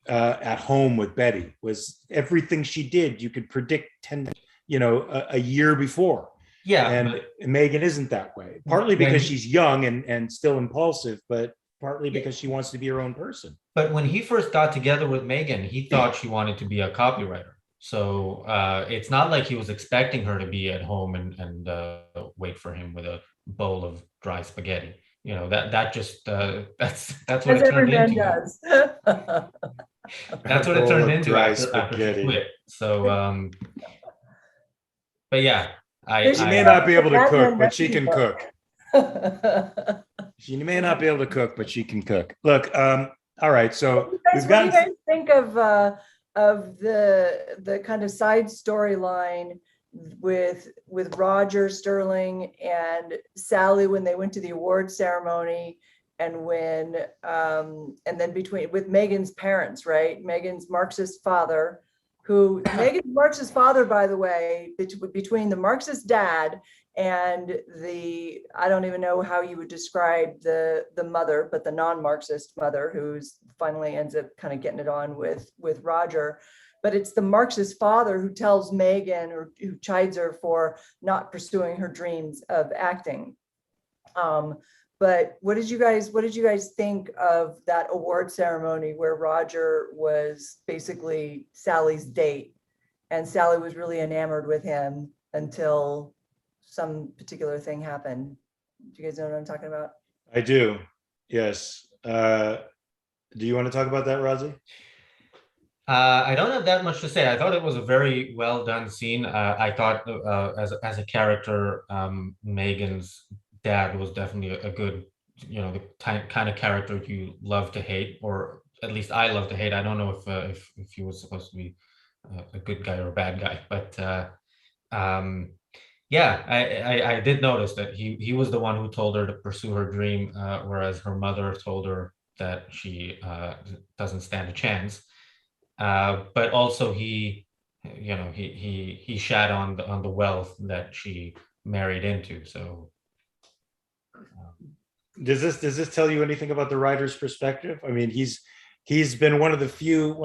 at home with Betty. Was everything she did you could predict a year before. Yeah, and Megan isn't that way. Partly because she's young and still impulsive, but partly because she wants to be her own person. But when he first got together with Megan, he thought she wanted to be a copywriter. So it's not like he was expecting her to be at home and wait for him with a bowl of dry spaghetti. That's what it turned into. That's what it turned into after she quit. So, but yeah. She may not be able to cook, but she can cook. She may not be able to cook, but she can cook. Look, all right. So what do you guys think of the kind of side storyline with Roger Sterling and Sally when they went to the award ceremony, and when and then with Megan's parents, right? Megan's Marxist father. Megan's Marxist father, by the way, between the Marxist dad and I don't even know how you would describe the mother, but the non-Marxist mother, who's finally ends up kind of getting it on with Roger. But it's the Marxist father who tells Megan, or who chides her for not pursuing her dreams of acting. But what did you guys think of that award ceremony where Roger was basically Sally's date, and Sally was really enamored with him until some particular thing happened? Do you guys know what I'm talking about? I do. Yes. Do you want to talk about that, Rosie? I don't have that much to say. I thought it was a very well done scene. I thought as a character, Megan's dad was definitely a good, the kind of character you love to hate, or at least I love to hate. I don't know if he was supposed to be a good guy or a bad guy, but yeah, I did notice that he was the one who told her to pursue her dream, whereas her mother told her that she doesn't stand a chance. But also he shat on the wealth that she married into. So does this tell you anything about the writer's perspective? I mean, he's been one of the few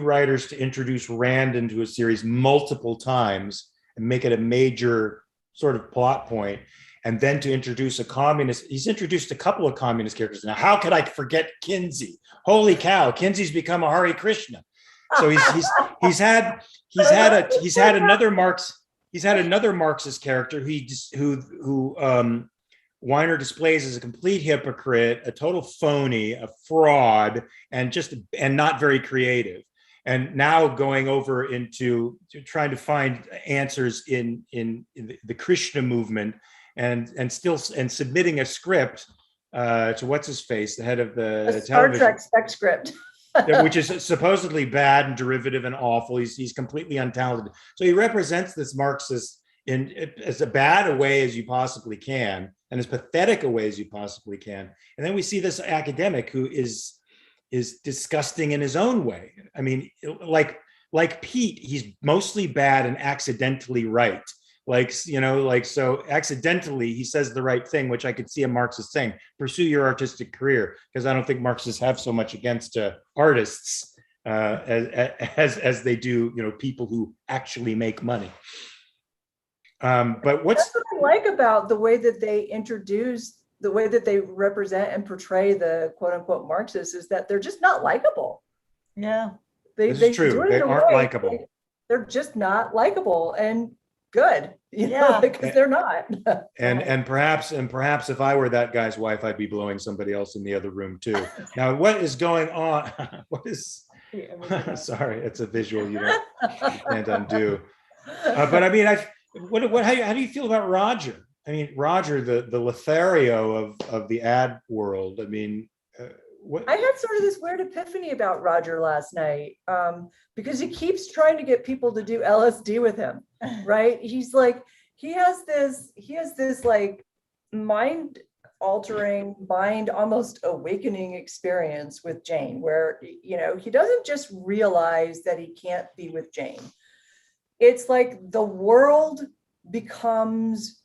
writers to introduce Rand into a series multiple times and make it a major sort of plot point. and then to introduce a communist. He's introduced a couple of communist characters. Now, how could I forget Kinsey? Holy cow, Kinsey's become a Hare Krishna. So he's had another Marxist character who Weiner displays as a complete hypocrite, a total phony, a fraud, and not very creative. And now going over into trying to find answers in the Krishna movement, and submitting a script to what's his face, the head of the Star Trek spec script. which is supposedly bad and derivative and awful. He's completely untalented. So he represents this Marxist in as bad a way as you possibly can, and as pathetic a way as you possibly can. And then we see this academic who is disgusting in his own way. I mean, like Pete, he's mostly bad and accidentally right. So accidentally he says the right thing, which I could see a Marxist saying, pursue your artistic career, because I don't think Marxists have so much against artists as they do, people who actually make money. But that's what I like about the way that they introduce, the way that they represent and portray the quote unquote Marxists, is that they're just not likable. Yeah. This is true. They aren't likable. They're just not likable, and good, because they're not. and perhaps if I were that guy's wife, I'd be blowing somebody else in the other room too. Now, what is going on? Sorry, it's a visual you can't undo. But I mean, how do you feel about Roger? I mean, Roger, the Lothario of the ad world. I mean, I had sort of this weird epiphany about Roger last night, because he keeps trying to get people to do LSD with him, right? He's like, he has this like mind altering, mind almost awakening experience with Jane, where, he doesn't just realize that he can't be with Jane. It's like the world becomes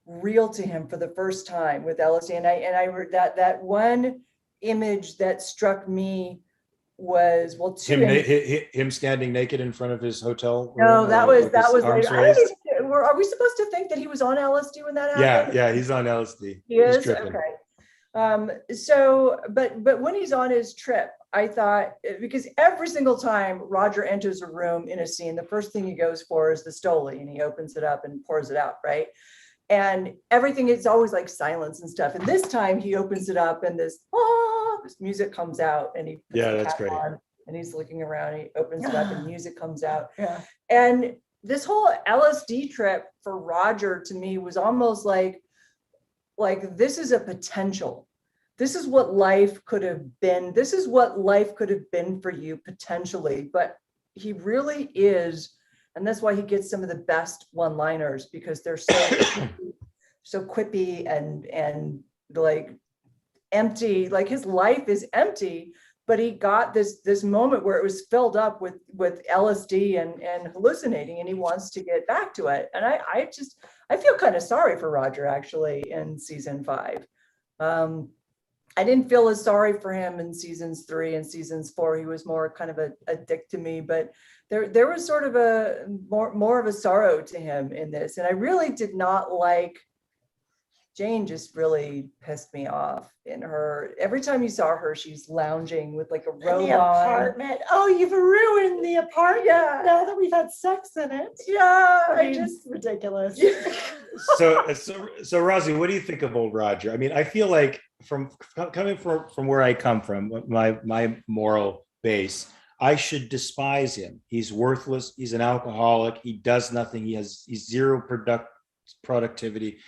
real to him for the first time with LSD. And I that one image that struck me was him standing naked in front of his hotel room. No, that was later. Are we supposed to think that he was on LSD when that happened? Yeah, he's on LSD. He is? Okay. So, but when he's on his trip, I thought, because every single time Roger enters a room in a scene, the first thing he goes for is the Stoli, and he opens it up and pours it out, right? And everything is always like silence and stuff. And this time he opens it up, and this music comes out, and he puts that's great. on, and he's looking around, and he opens it up, and music comes out. Yeah. And this whole LSD trip for Roger, to me, was almost like this is a potential. This is what life could have been. This is what life could have been for you potentially. But he really is, and that's why he gets some of the best one-liners, because they're so quippy and like empty. Like his life is empty, but he got this moment where it was filled up with LSD and hallucinating, and he wants to get back to it. And I feel kind of sorry for Roger, actually, in season 5. I didn't feel as sorry for him in seasons 3 and seasons 4. He was more kind of a dick to me, but there was sort of a more of a sorrow to him in this. And I really did not like Jane. Just really pissed me off in her. Every time you saw her, she's lounging with like a robe on. The apartment. Oh, you've ruined the apartment now that we've had sex in it. Yeah, just ridiculous. So Rosie, what do you think of old Roger? I mean, I feel like coming from where I come from, my moral base, I should despise him. He's worthless. He's an alcoholic. He does nothing. He's zero productivity.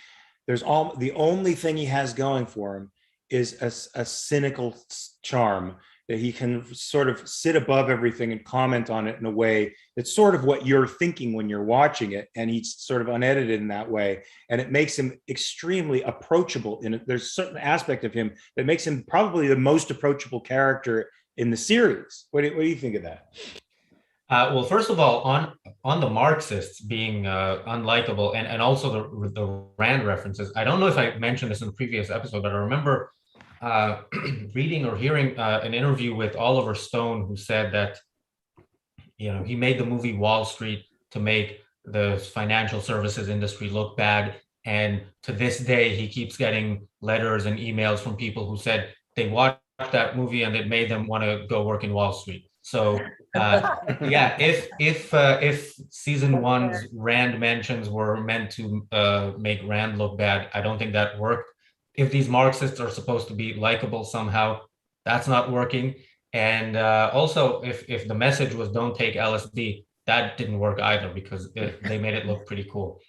The only thing he has going for him is a cynical charm that he can sort of sit above everything and comment on it in a way that's sort of what you're thinking when you're watching it. And he's sort of unedited in that way. And it makes him extremely approachable. There's a certain aspect of him that makes him probably the most approachable character in the series. What do you think of that? Well, first of all, on the Marxists being unlikable, and also the Rand references, I don't know if I mentioned this in the previous episode, but I remember reading or hearing an interview with Oliver Stone, who said that he made the movie Wall Street to make the financial services industry look bad, And to this day, he keeps getting letters and emails from people who said they watched that movie and it made them want to go work in Wall Street. So yeah, if season one's Rand mentions were meant to make Rand look bad, I don't think that worked. If these Marxists are supposed to be likable somehow, that's not working. And also, if the message was don't take LSD, that didn't work either because they made it look pretty cool.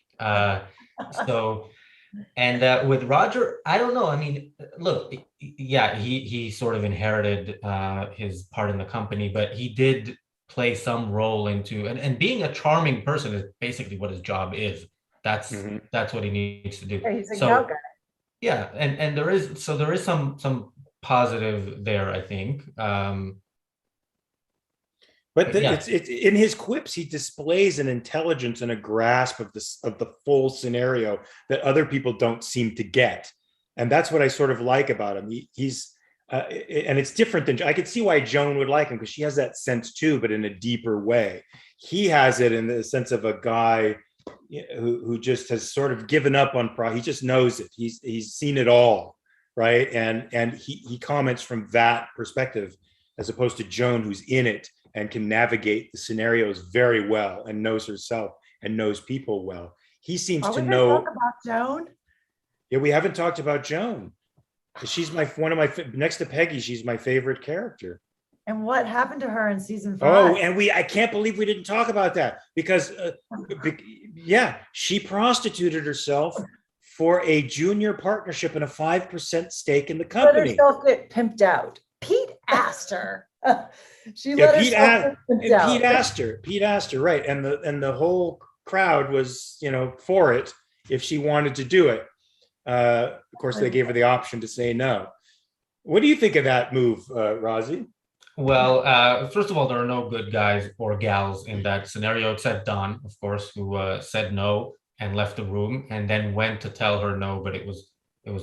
So, and with Roger, I don't know. I mean, look, yeah, he sort of inherited his part in the company, but he did play some role into, and being a charming person is basically what his job is. That's what he needs to do. Yeah, he's a So, cow guy. yeah, and there is some positive there, I think. But Yeah. it's in his quips, he displays an intelligence and a grasp of the full scenario that other people don't seem to get, and that's what I sort of like about him. He's and it's different than I could see why Joan would like him because she has that sense too, but in a deeper way. He has it in the sense of a guy who just has sort of given up on he just knows it. He's seen it all, right? And he comments from that perspective as opposed to Joan, who's in it and can navigate the scenarios very well and knows herself and knows people well. He seems Are to we know. gonna talk about Joan? Yeah, we haven't talked about Joan. She's one of my next to Peggy. She's my favorite character. And what happened to her in season 5? Oh, and I can't believe we didn't talk about that because, yeah, she prostituted herself for a junior partnership and a 5% stake in the Let company. herself get pimped out. Pete asked her. She let herself get pimped out. Pete asked her, right? And the whole crowd was, for it if she wanted to do it. Of course, they gave her the option to say no. What do you think of that move, Rozzy? Well, first of all, there are no good guys or gals in that scenario except Don, of course, who said no and left the room and then went to tell her no, but it was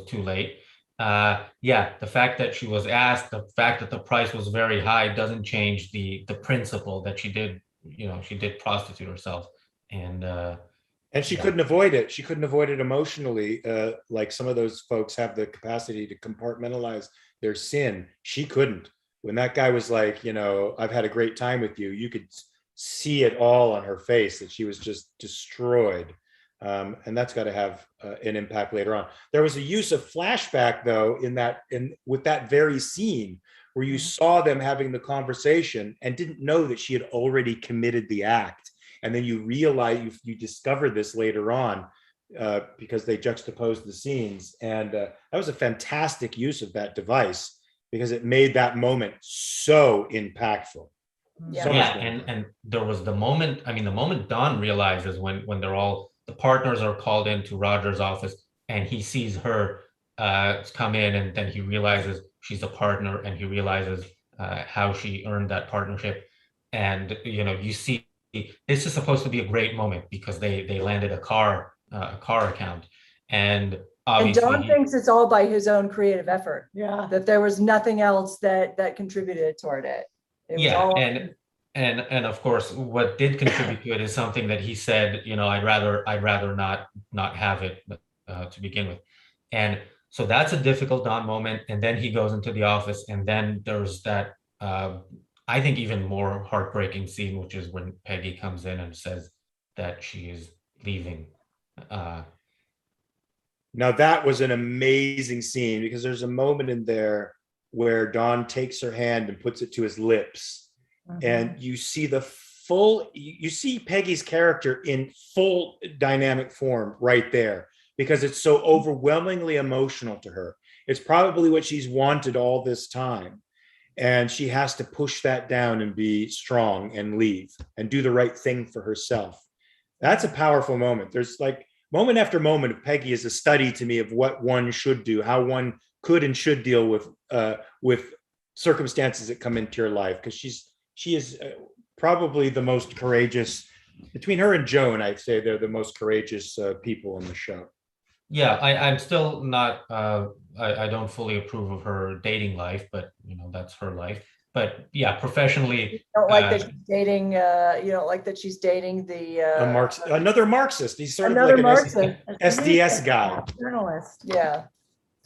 too late. Yeah, the fact that she was asked, the fact that the price was very high doesn't change the principle that she did prostitute herself. And she couldn't avoid it. She couldn't avoid it emotionally. Like some of those folks have the capacity to compartmentalize their sin. She couldn't. When that guy was like, I've had a great time with you, you could see it all on her face that she was just destroyed. And that's got to have an impact later on. There was a use of flashback, though, with that very scene where you saw them having the conversation and didn't know that she had already committed the act. And then you realize you discover this later on because they juxtaposed the scenes. And that was a fantastic use of that device because it made that moment so impactful. Yeah. So yeah, and there was the moment Don realizes when the partners are called into Roger's office and he sees her come in, and then he realizes she's a partner and he realizes how she earned that partnership. And you see this is supposed to be a great moment because they landed a car account, and obviously Don thinks it's all by his own creative effort. Yeah. That there was nothing else that contributed toward it. It was all. And of course, what did contribute to it is something that he said, I'd rather not have it to begin with. And so that's a difficult Don moment. And then he goes into the office, and then there's that I think even more heartbreaking scene, which is when Peggy comes in and says that she is leaving. Now that was an amazing scene because there's a moment in there where Don takes her hand and puts it to his lips. And you see you see Peggy's character in full dynamic form right there because it's so overwhelmingly emotional to her. It's probably what she's wanted all this time. And she has to push that down and be strong and leave and do the right thing for herself. That's a powerful moment. There's like moment after moment of Peggy is a study to me of what one should do, how one could and should deal with circumstances that come into your life. Because she is probably the most courageous between her and Joan. I'd say they're the most courageous people in the show. Yeah, I'm still not. I don't fully approve of her dating life, but that's her life. but yeah, professionally, You don't like that she's dating, you don't like that she's dating the, Another Marxist. He's sort of another like Marxist. SDS guy. Journalist. Yeah.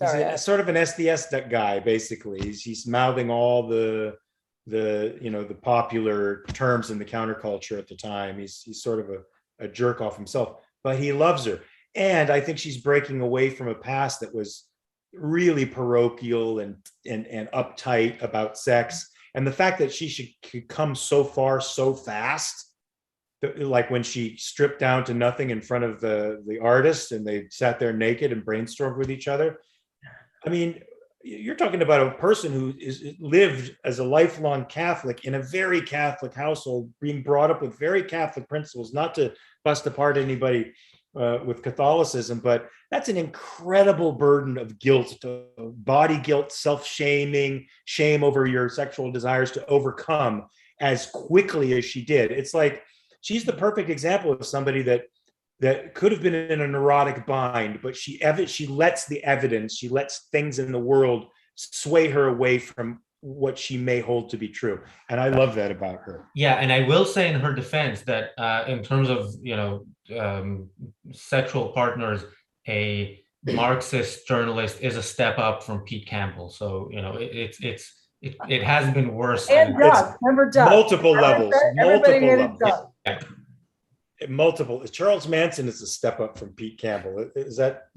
He's Sorry. sort of an SDS guy, basically. He's mouthing all the the popular terms in the counterculture at the time. He's sort of a jerk off himself, but he loves her. And I think she's breaking away from a past that was really parochial and uptight about sex. And the fact that she could come so far so fast, like when she stripped down to nothing in front of the artist and they sat there naked and brainstormed with each other. I mean, you're talking about a person who lived as a lifelong Catholic in a very Catholic household, being brought up with very Catholic principles, not to bust apart anybody with Catholicism, but that's an incredible burden of guilt, body guilt, self-shaming, shame over your sexual desires to overcome as quickly as she did. It's like she's the perfect example of somebody that could have been in a neurotic bind, but she lets the evidence, she lets things in the world sway her away from what she may hold to be true. And I love that about her. Yeah, and I will say in her defense that in terms of sexual partners, a Marxist journalist is a step up from Pete Campbell. So it has been worse. And Doug, remember Doug? Multiple levels. Everybody hated Doug. Yeah. Multiple. Charles Manson is a step up from Pete Campbell. Is that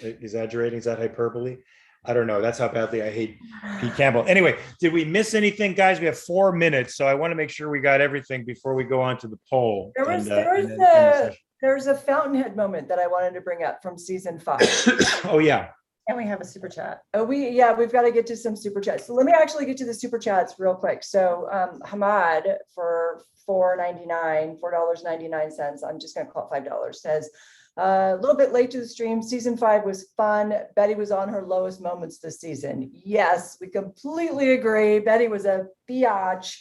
exaggerating? Is that hyperbole? I don't know. That's how badly I hate Pete Campbell. Anyway, did we miss anything, guys? We have 4 minutes, so I want to make sure we got everything before we go on to the poll. There's a Fountainhead moment that I wanted to bring up from season 5. Oh yeah. And we have a super chat. We've got to get to some super chats. So let me actually get to the super chats real quick. So Hamad for $4.99, I'm just going to call it $5, says, a little bit late to the stream. Season 5 was fun. Betty was on her lowest moments this season. Yes, we completely agree. Betty was a biatch.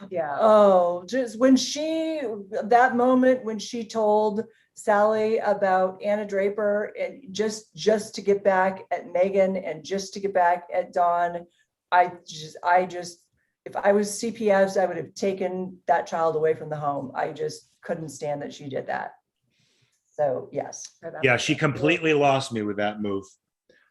Yeah. Oh, just that moment when she told Sally about Anna Draper and just to get back at Megan and just to get back at Dawn, I just if I was CPS, I would have taken that child away from the home. I just couldn't stand that she did that. So yes. Yeah, she completely lost me with that move.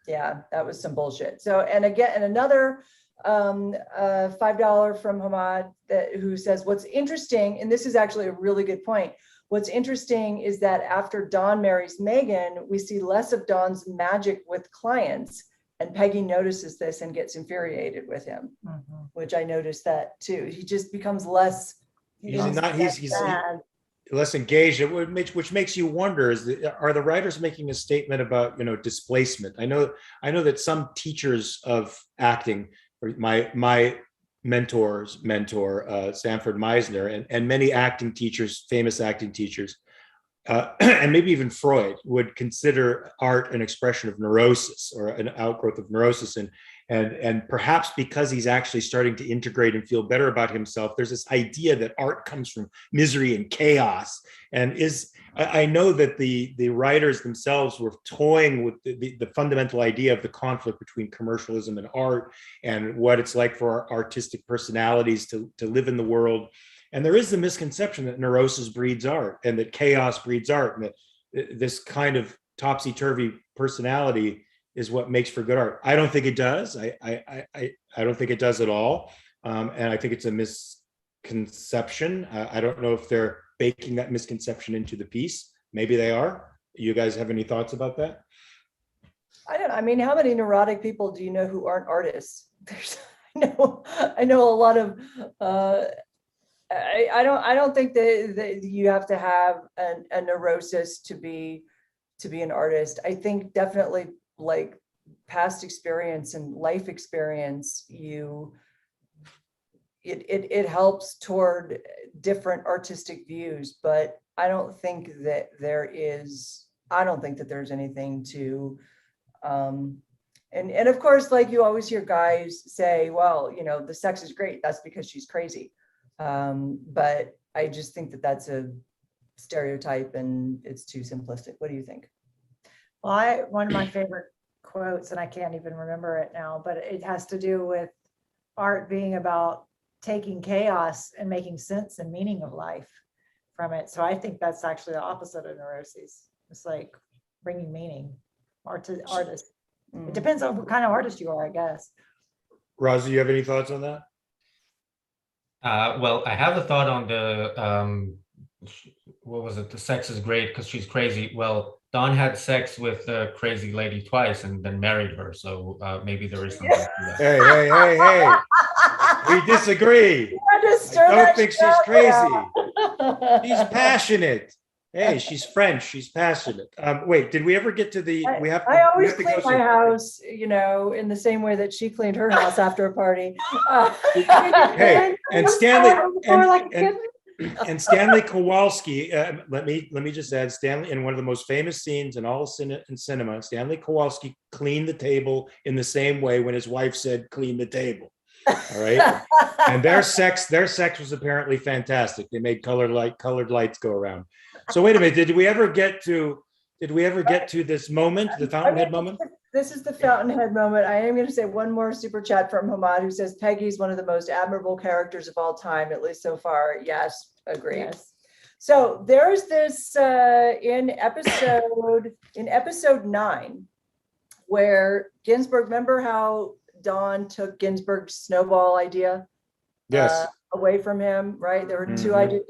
Yeah, that was some bullshit. So, and another $5 from Hamad who says, what's interesting, and this is actually a really good point. What's interesting is that after Dawn marries Megan, we see less of Dawn's magic with clients, and Peggy notices this and gets infuriated with him, which I noticed that too. He just becomes less. He's less engaged, which makes you wonder: are the writers making a statement about displacement? I know that some teachers of acting, my mentor's mentor, Sanford Meisner, and many acting teachers, famous acting teachers, and maybe even Freud would consider art an expression of neurosis or an outgrowth of neurosis. And perhaps because he's actually starting to integrate and feel better about himself, there's this idea that art comes from misery and chaos. And I know that the writers themselves were toying with the fundamental idea of the conflict between commercialism and art and what it's like for our artistic personalities to live in the world. And there is the misconception that neurosis breeds art and that chaos breeds art, and that this kind of topsy-turvy personality is what makes for good art. I don't think it does. I don't think it does at all. And I think it's a misconception. I don't know if they're baking that misconception into the piece. Maybe they are. You guys have any thoughts about that? I mean, how many neurotic people do you know who aren't artists? I know a lot of, I don't think that you have to have a neurosis to be an artist. I think definitely like past experience and life experience, it helps toward different artistic views, but I don't think that there's anything to, and of course, like you always hear guys say, well, the sex is great. That's because she's crazy. But I just think that that's a stereotype and it's too simplistic. What do you think? Well, one of my favorite quotes, and I can't even remember it now, but it has to do with art being about taking chaos and making sense and meaning of life from it. So I think that's actually the opposite of neuroses. It's like bringing meaning. Artist. It depends on what kind of artist you are, I guess. Roz, do you have any thoughts on that? Well, I have a thought on the what was it? The sex is great because she's crazy. Well, Dawn had sex with the crazy lady twice and then married her. So maybe there is something to that. Hey. We disagree. I don't think she's crazy. She's passionate. Hey, she's French. She's passionate. Wait, did we ever get to the? I always clean my house, you know, in the same way that she cleaned her house after a party. Hey, and Stanley and Stanley Kowalski. Let me just add, Stanley, in one of the most famous scenes in all in cinema, Stanley Kowalski cleaned the table in the same way when his wife said, "Clean the table." All right, and their sex was apparently fantastic. They made colored lights go around. So wait a minute, did we ever get to this moment, the Fountainhead moment? This is the Fountainhead moment. I am going to say one more super chat from Hamad, who says Peggy's one of the most admirable characters of all time, at least so far. Yes, agreed. Yes. So there's this in episode 9, where Ginsburg, remember how Dawn took Ginsburg's snowball idea? Yes. Away from him, right? There were two ideas.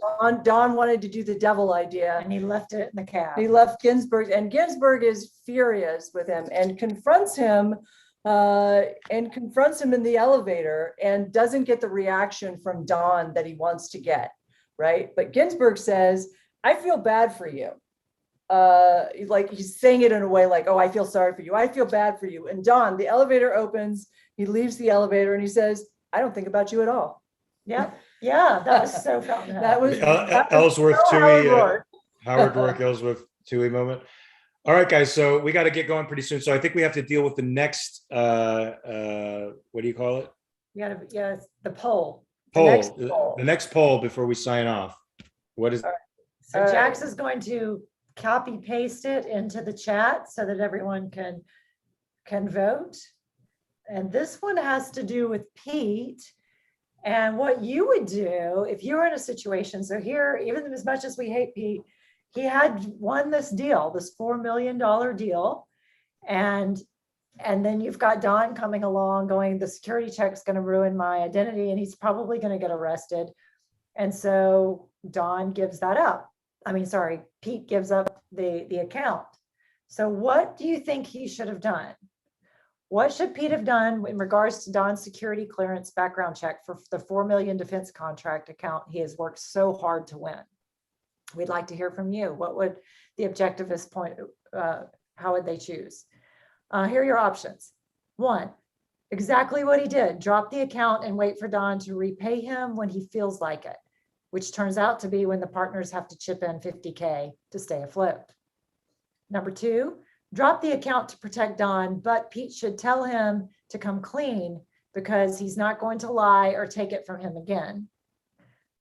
Dawn wanted to do the devil idea, and he left it in the cab. He left Ginsburg, and Ginsburg is furious with him and confronts him in the elevator, and doesn't get the reaction from Dawn that he wants to get, right? But Ginsburg says, "I feel bad for you." Like he's saying it in a way like, "Oh, I feel sorry for you. I feel bad for you." And Dawn, the elevator opens, he leaves the elevator, and he says, "I don't think about you at all." Yeah, that was so Fountainhead. That was Ellsworth so Toohey, Howard Rourke, Ellsworth Toohey moment. All right, guys, so we got to get going pretty soon. So I think we have to deal with the next, what do you call it? The poll. The next poll before we sign off. What is? So Jax is going to copy paste it into the chat so that everyone can vote. And this one has to do with Pete. And what you would do if you were in a situation, so here, even as much as we hate Pete, he had won this deal, this $4 million deal. And then you've got Dawn coming along going, the security check's going to ruin my identity and he's probably going to get arrested. And so Dawn gives that up. Pete gives up the account. So what do you think he should have done? What should Pete have done in regards to Dawn's security clearance background check for the $4 million defense contract account he has worked so hard to win? We'd like to hear from you. What would the objectivist point, how would they choose? Here are your options. 1, exactly what he did. Drop the account and wait for Dawn to repay him when he feels like it, which turns out to be when the partners have to chip in $50K to stay afloat. Number 2, drop the account to protect Dawn, but Pete should tell him to come clean because he's not going to lie or take it from him again.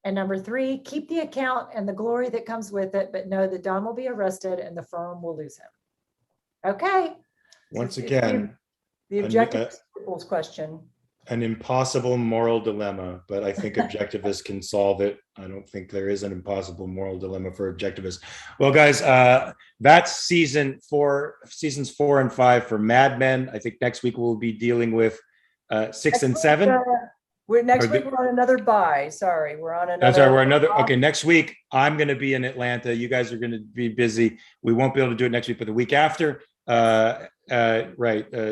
And number 3, keep the account and the glory that comes with it, but know that Dawn will be arrested and the firm will lose him. Okay. Once again, the objective question. An impossible moral dilemma, but I think objectivists can solve it. I don't think there is an impossible moral dilemma for objectivists. Well, guys, that's seasons 4 and 5 for Mad Men. I think next week we'll be dealing with 6 and 7. We're on another buy. Sorry, we're on another. That's right. We're another. Okay, next week I'm going to be in Atlanta. You guys are going to be busy. We won't be able to do it next week, but the week after.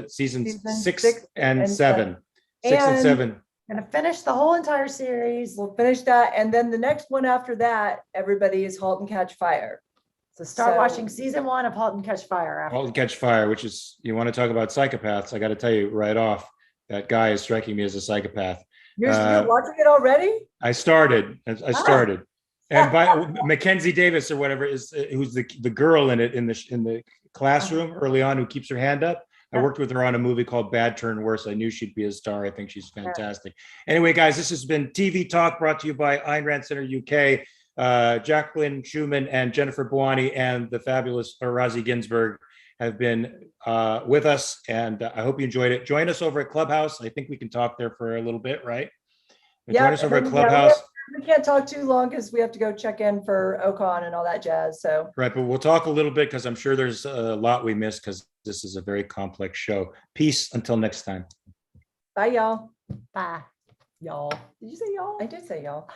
Seasons 6 and 7. 6 and 7. Gonna finish the whole entire series. We'll finish that, and then the next one after that, everybody is Halt and Catch Fire. So start watching season 1 of Halt and Catch Fire. Halt and Catch Fire, which is, you want to talk about psychopaths? I got to tell you right off, that guy is striking me as a psychopath. You're watching it already? I started. And by Mackenzie Davis or whatever who's the girl in it in the classroom early on who keeps her hand up. I worked with her on a movie called Bad Turn Worse. I knew she'd be a star. I think she's fantastic. Anyway, guys, this has been TV Talk brought to you by Ayn Rand Center UK, Jacqueline Schumann and Jennifer Bouani and the fabulous Razi Ginsburg. have been with us, and I hope you enjoyed it. Join us over at Clubhouse. I think we can talk there for a little bit, right? Join us over at Clubhouse. We can't talk too long because we have to go check in for Ocon and all that jazz. So Right, but we'll talk a little bit because I'm sure there's a lot we missed because this is a very complex show. Peace until next time. bye, y'all. Bye. Y'all. Did you say y'all? I did say y'all.